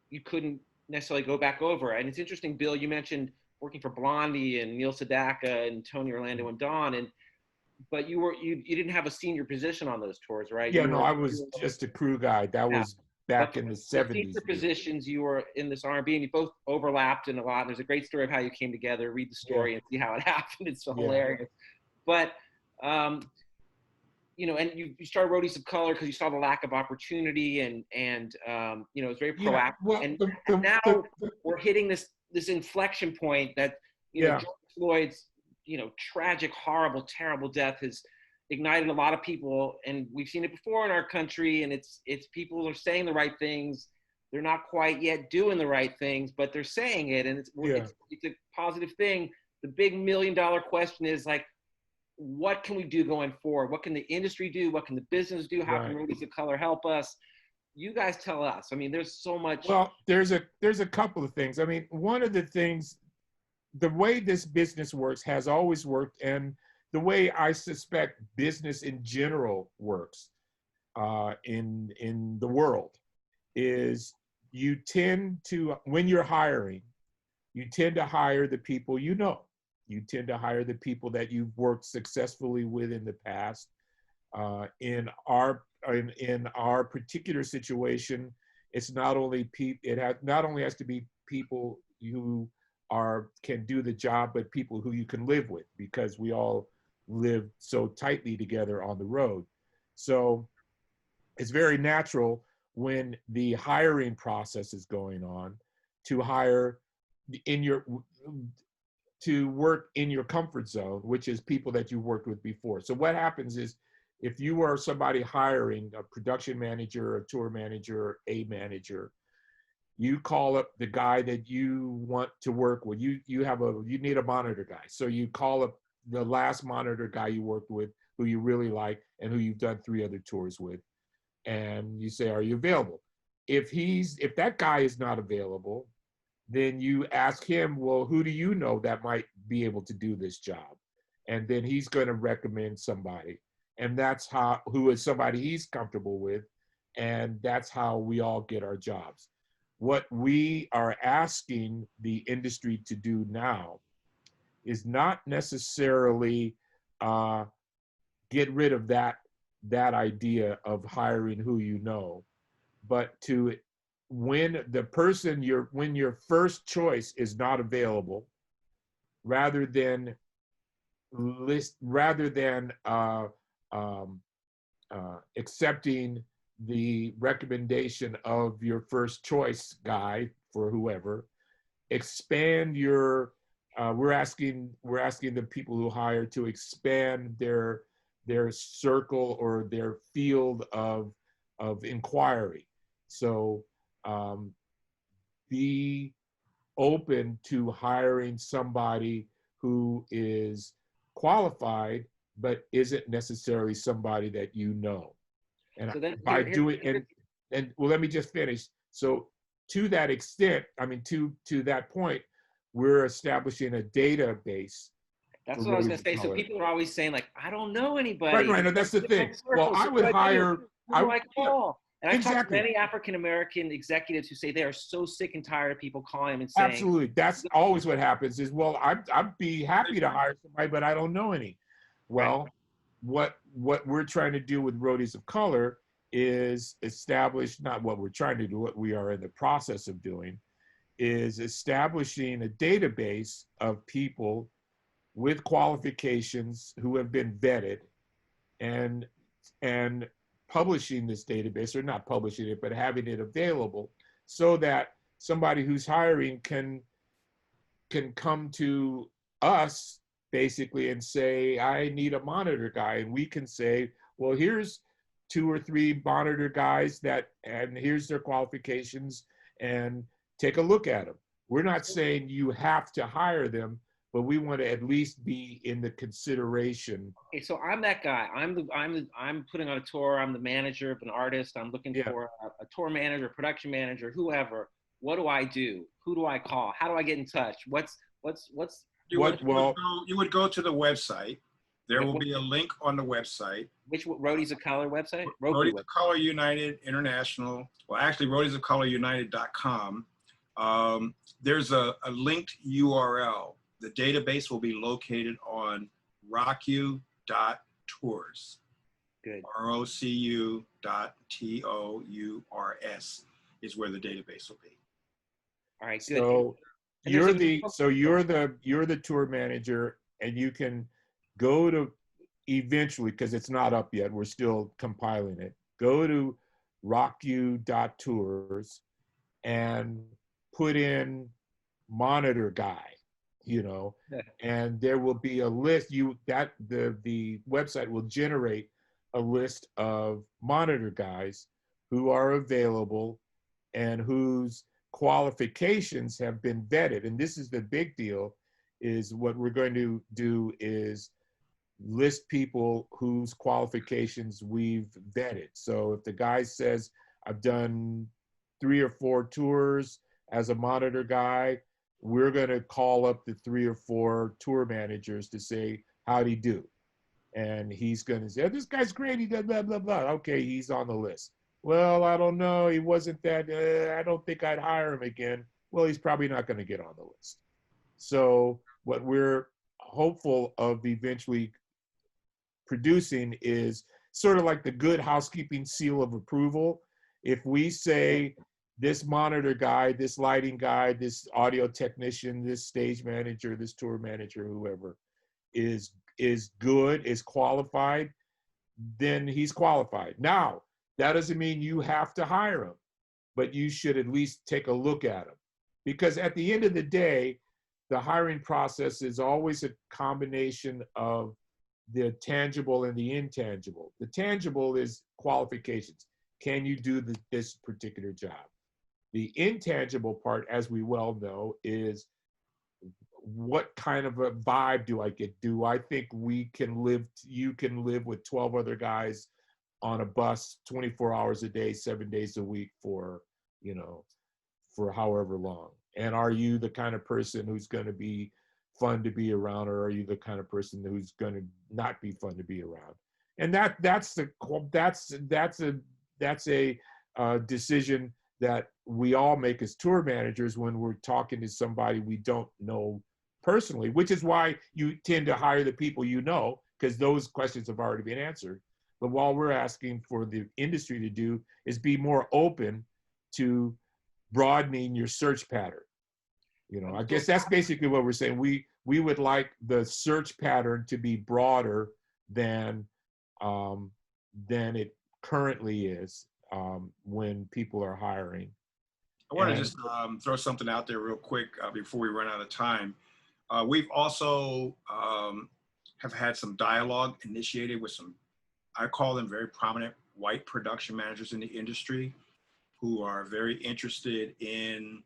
you couldn't necessarily go back over. And it's interesting, Bill, you mentioned working for Blondie and Neil Sedaka and Tony Orlando and Dawn, but you didn't have a senior position on those tours, right? Yeah, I was just a crew guy. That was back in the 70s. Senior positions, you were in this R&B, and you both overlapped in a lot. And there's a great story of how you came together. Read the story and see how it happened. It's so hilarious. But you know, and you started Roadies of Color because you saw the lack of opportunity, and you know, it's very proactive. Well, and now we're hitting this inflection point that you know, George Floyd's tragic, horrible, terrible death has ignited a lot of people, and we've seen it before in our country, and it's people are saying the right things. They're not quite yet doing the right things, but they're saying it, and it's a positive thing. The big $1 million question is like, what can we do going forward? What can the industry do? What can the business do? How can Roadies of Color help us? You guys tell us. I mean, there's so much. Well, there's a couple of things. I mean, one of the things the way this business works has always worked, and the way I suspect business in general works in the world is you tend to, when you're hiring, you tend to hire the people you know. You tend to hire the people that you've worked successfully with in the past. In our particular situation, it's not only not only has to be people who can do the job, but people who you can live with, because we all live so tightly together on the road. So it's very natural when the hiring process is going on to hire to work in your comfort zone, which is people that you worked with before. So what happens is, if you are somebody hiring a production manager, a tour manager, a manager, you call up the guy that you want to work with. You need a monitor guy. So you call up the last monitor guy you worked with, who you really like and who you've done 3 other tours with. And you say, are you available? If that guy is not available, then you ask him, well, who do you know that might be able to do this job? And then he's going to recommend somebody. And that's who is somebody he's comfortable with. And that's how we all get our jobs. What we are asking the industry to do now is not necessarily get rid of that idea of hiring who you know, but to when your first choice is not available, rather than accepting the recommendation of your first choice guy for whoever, expand your we're asking the people who hire to expand their circle or their field of inquiry. So be open to hiring somebody who is qualified, but isn't necessarily somebody that you know. And so then, by doing, and well, let me just finish. So to that extent, I mean, to that point, we're establishing a database. that's what I was going to say. So people are always saying, like, I don't know Right, anybody. right. No, that's the thing. Well, I So would hire. Who do I call? And I've talked to Exactly. many African-American executives who say they are so sick and tired of people calling them and saying, Absolutely. That's always what happens is, well, I'd be happy to hire somebody, but I don't know any. Well, what we're trying to do with Roadies of Color is establish, not what we're trying to do, what we are in the process of doing, is establishing a database of people with qualifications who have been vetted, and publishing this database, or not publishing it, but having it available, so that somebody who's hiring can come to us basically and say, I need a monitor guy. And we can say, well, here's 2 or 3 monitor guys and here's their qualifications, and take a look at them. We're not saying you have to hire them, but we want to at least be in the consideration. Okay, so I'm that guy. I'm putting on a tour. I'm the manager of an artist. I'm looking for a tour manager, production manager, whoever. What do I do? Who do I call? How do I get in touch? You would go to the website. There will be a link on the website. Which Roadies of Color website? Roadies of Color United International. Well, actually, roadiesofcolorunited.com. There's a linked URL. The database will be located on rocu.tours. Good. ROCU.TOURS is where the database will be. All right, good. So you're the tour manager, and you can go to, eventually, because it's not up yet, we're still compiling it, go to rocu.tours and put in monitor guy, and there will be a list. The website will generate a list of monitor guys who are available and whose qualifications have been vetted. And this is the big deal, is what we're going to do is list people whose qualifications we've vetted. So if the guy says, I've done 3 or 4 tours as a monitor guy, we're going to call up the 3 or 4 tour managers to say, how'd he do? And he's going to say, oh, this guy's great. He does blah, blah, blah. Okay, he's on the list. Well, I don't know. He wasn't that, I don't think I'd hire him again. Well, he's probably not going to get on the list. So what we're hopeful of eventually producing is sort of like the good housekeeping seal of approval. If we say this monitor guy, this lighting guy, this audio technician, this stage manager, this tour manager, whoever is good, is qualified, then he's qualified. Now, that doesn't mean you have to hire him, but you should at least take a look at him. Because at the end of the day, the hiring process is always a combination of the tangible and the intangible. The tangible is qualifications. Can you do this particular job? The intangible part, as we well know, is what kind of a vibe do I get? Do I think you can live with 12 other guys on a bus 24 hours a day, 7 days a week for however long? And are you the kind of person who's going to be fun to be around, or are you the kind of person who's going to not be fun to be around? And that's a decision that we all make as tour managers when we're talking to somebody we don't know personally, which is why you tend to hire the people you know, because those questions have already been answered. But what we're asking for the industry to do is be more open to broadening your search pattern. I guess that's basically what we're saying. We would like the search pattern to be broader than it currently is when people are hiring. I want to just throw something out there real quick before we run out of time. We've also have had some dialogue initiated with some, I call them very prominent white production managers in the industry who are very interested in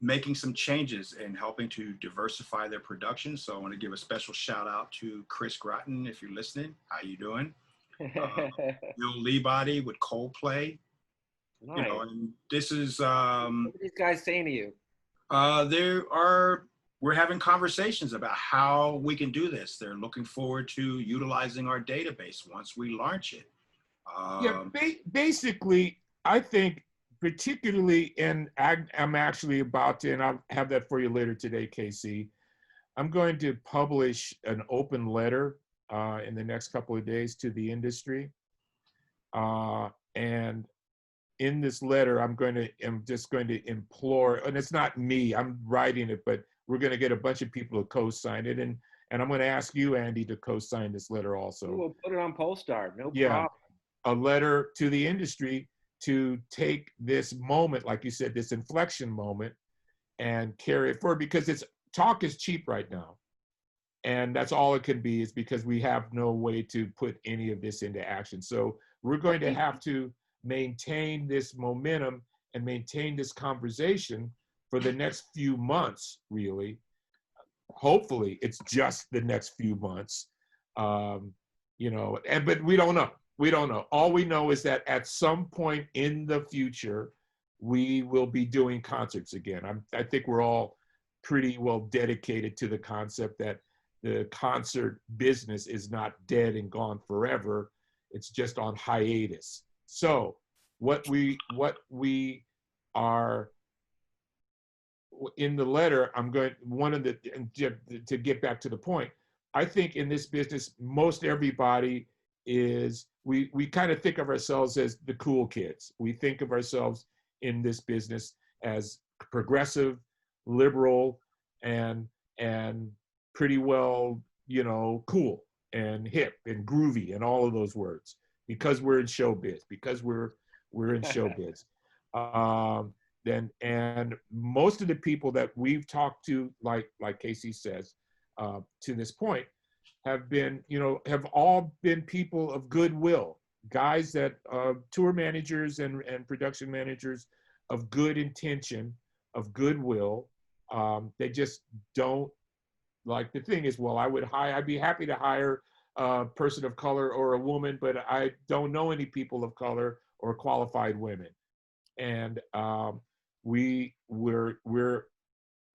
making some changes and helping to diversify their production. So I want to give a special shout out to Chris Groton, if you're listening. How you doing? Bill Leibody with Coldplay. Nice. And this is what are these guys saying to you? We're having conversations about how we can do this. They're looking forward to utilizing our database once we launch it. Basically, I think particularly, and I'm actually about to, and I'll have that for you later today, Casey. I'm going to publish an open letter in the next couple of days to the industry. And in this letter, I'm just going to implore, and it's not me, I'm writing it, but we're going to get a bunch of people to co-sign it. And I'm going to ask you, Andy, to co-sign this letter also. We'll put it on Pollstar, no problem. A letter to the industry to take this moment, like you said, this inflection moment, and carry it forward, because talk is cheap right now. And that's all it can be, is because we have no way to put any of this into action. So we're going to have to maintain this momentum and maintain this conversation for the next few months, really. Hopefully it's just the next few months, but we don't know. We don't know. All we know is that at some point in the future, we will be doing concerts again. I think we're all pretty well dedicated to the concept that the concert business is not dead and gone forever. It's just on hiatus. So what we are in the letter, to get back to the point, I think in this business, most everybody we kind of think of ourselves as the cool kids. We think of ourselves in this business as progressive, liberal, and pretty well, cool and hip and groovy and all of those words, because we're in showbiz, because we're in showbiz. And most of the people that we've talked to, like Casey says, to this point, have all been people of goodwill, guys that tour managers and production managers of good intention, of goodwill. They just don't, like, the thing is, well, I'd be happy to hire a person of color or a woman, but I don't know any people of color or qualified women. And we're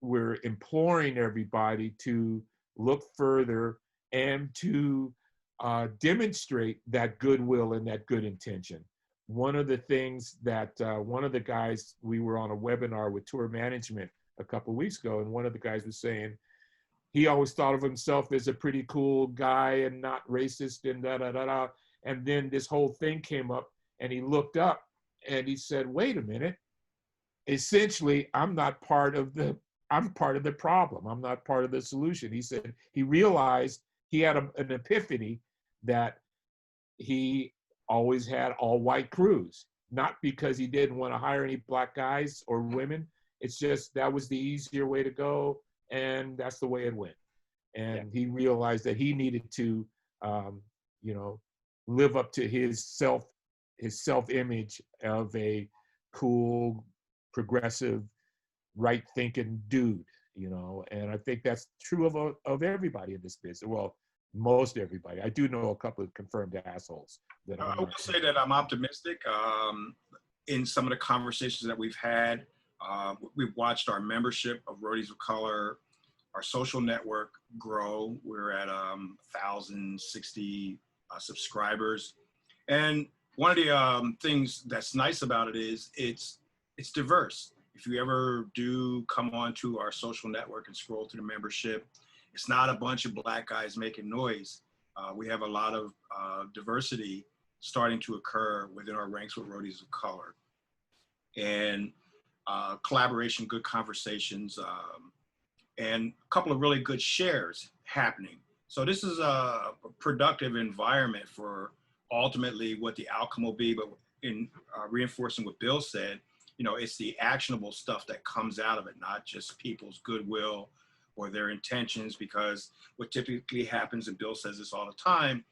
we're imploring everybody to look further and to demonstrate that goodwill and that good intention. One of the things that one of the guys, we were on a webinar with tour management a couple of weeks ago, and one of the guys was saying he always thought of himself as a pretty cool guy and not racist and da da da da. And then this whole thing came up, and he looked up and he said, "Wait a minute. Essentially, I'm part of the problem. I'm not part of the solution." He said he realized he had an epiphany that he always had all white crews, not because he didn't want to hire any black guys or women. It's just that was the easier way to go, and that's the way it went. And he realized that he needed to, live up to his self-image of a cool, progressive, right-thinking dude, and I think that's true of everybody in this business. Well, most everybody. I do know a couple of confirmed assholes. I will say that I'm optimistic. In some of the conversations that we've had, we've watched our membership of Roadies of Color, our social network grow. We're at 1,060 subscribers. And one of the things that's nice about it is it's diverse. If you ever do come onto our social network and scroll through the membership, it's not a bunch of black guys making noise. We have a lot of diversity starting to occur within our ranks with Roadies of Color. And collaboration, good conversations, and a couple of really good shares happening. So this is a productive environment for ultimately what the outcome will be. But in reinforcing what Bill said, it's the actionable stuff that comes out of it, not just people's goodwill or their intentions, because what typically happens, and Bill says this all the time,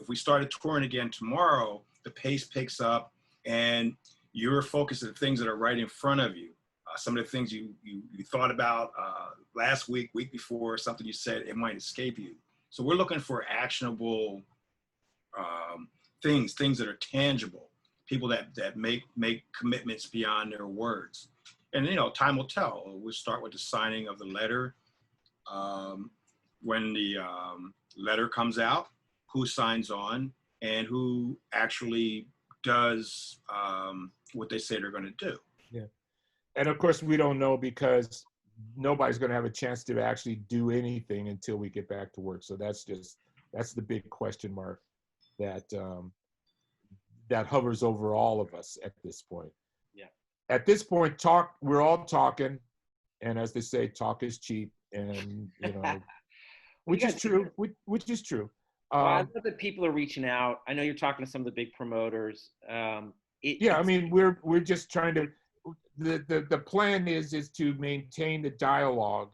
if we started touring again tomorrow, the pace picks up and you're focused on the things that are right in front of you. Some of the things you thought about last week before, something you said, it might escape you. So we're looking for actionable things that are tangible, people that make commitments beyond their words. And, time will tell. We'll start with the signing of the letter. When the letter comes out, who signs on and who actually does what they say they're going to do. Yeah. And of course, we don't know because nobody's going to have a chance to actually do anything until we get back to work. So that's the big question mark that hovers over all of us at this point. Yeah. At this point, we're all talking, and as they say, talk is cheap, and which is true. Which is true. Well, I know that people are reaching out. I know you're talking to some of the big promoters. We're just trying to. The plan is to maintain the dialogue,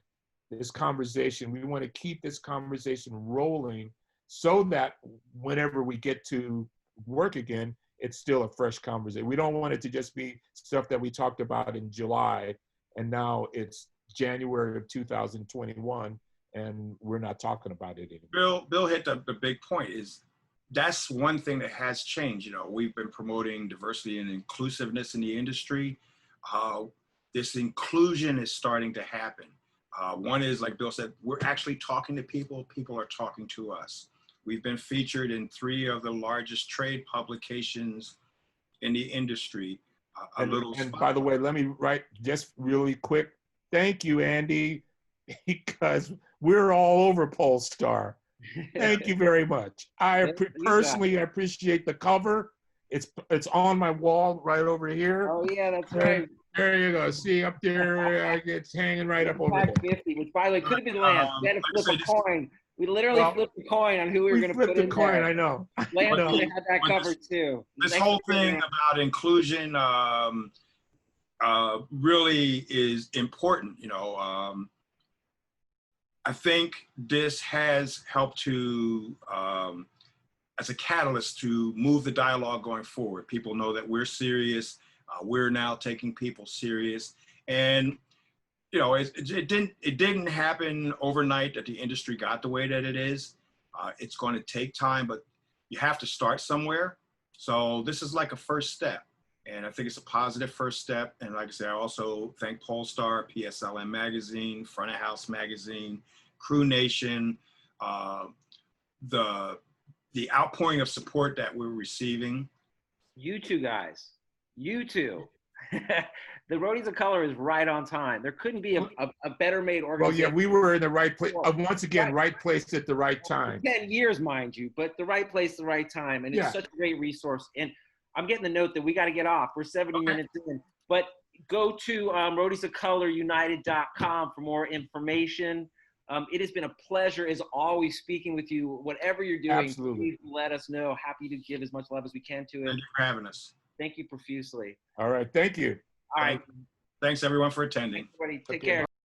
this conversation. We want to keep this conversation rolling so that whenever we get to work again, it's still a fresh conversation. We don't want it to just be stuff that we talked about in July and now it's January of 2021 and we're not talking about it anymore. Bill hit the big point. That's one thing that has changed. We've been promoting diversity and inclusiveness in the industry. This inclusion is starting to happen. One is, like Bill said, we're actually talking to people. People are talking to us. We've been featured in 3 of the largest trade publications in the industry. And by the way, let me write just really quick. Thank you, Andy, because we're all over Pollstar. Thank you very much. I personally appreciate the cover. It's on my wall right over here. Oh yeah, that's right. There you go. See up there, it's hanging right up over there. 50, which by the way could have been Lance. We had to flip a coin. We literally flipped the coin on who we were going to put in there. Flipped the coin, I know. Lance could have had that covered too. This whole thing about inclusion really is important. I think this has helped to, as a catalyst to move the dialogue going forward. People know that we're serious. We're now taking people serious. And, it didn't happen overnight that the industry got the way that it is. It's going to take time, but you have to start somewhere. So this is like a first step. And I think it's a positive first step. And like I said, I also thank Pollstar, PSLM Magazine, Front of House Magazine, Crew Nation, the outpouring of support that we're receiving. You two guys, you two. The Roadies of Color is right on time. There couldn't be a better made Well, organization. yeah, we were in the right place. Once again, right place at the right time. 10 years, mind you, but the right place, the right time. And it's such a great resource. And I'm getting the note that we got to get off. We're 70 minutes in. But go to roadiesofcolorunited.com for more information. It has been a pleasure, as always, speaking with you. Whatever you're doing, Absolutely. please let us know. Happy to give as much love as we can to it. Thank you for having us. Thank you profusely. All right. Thank you. All right. Thanks, everyone, for attending. Everybody, take Okay, care.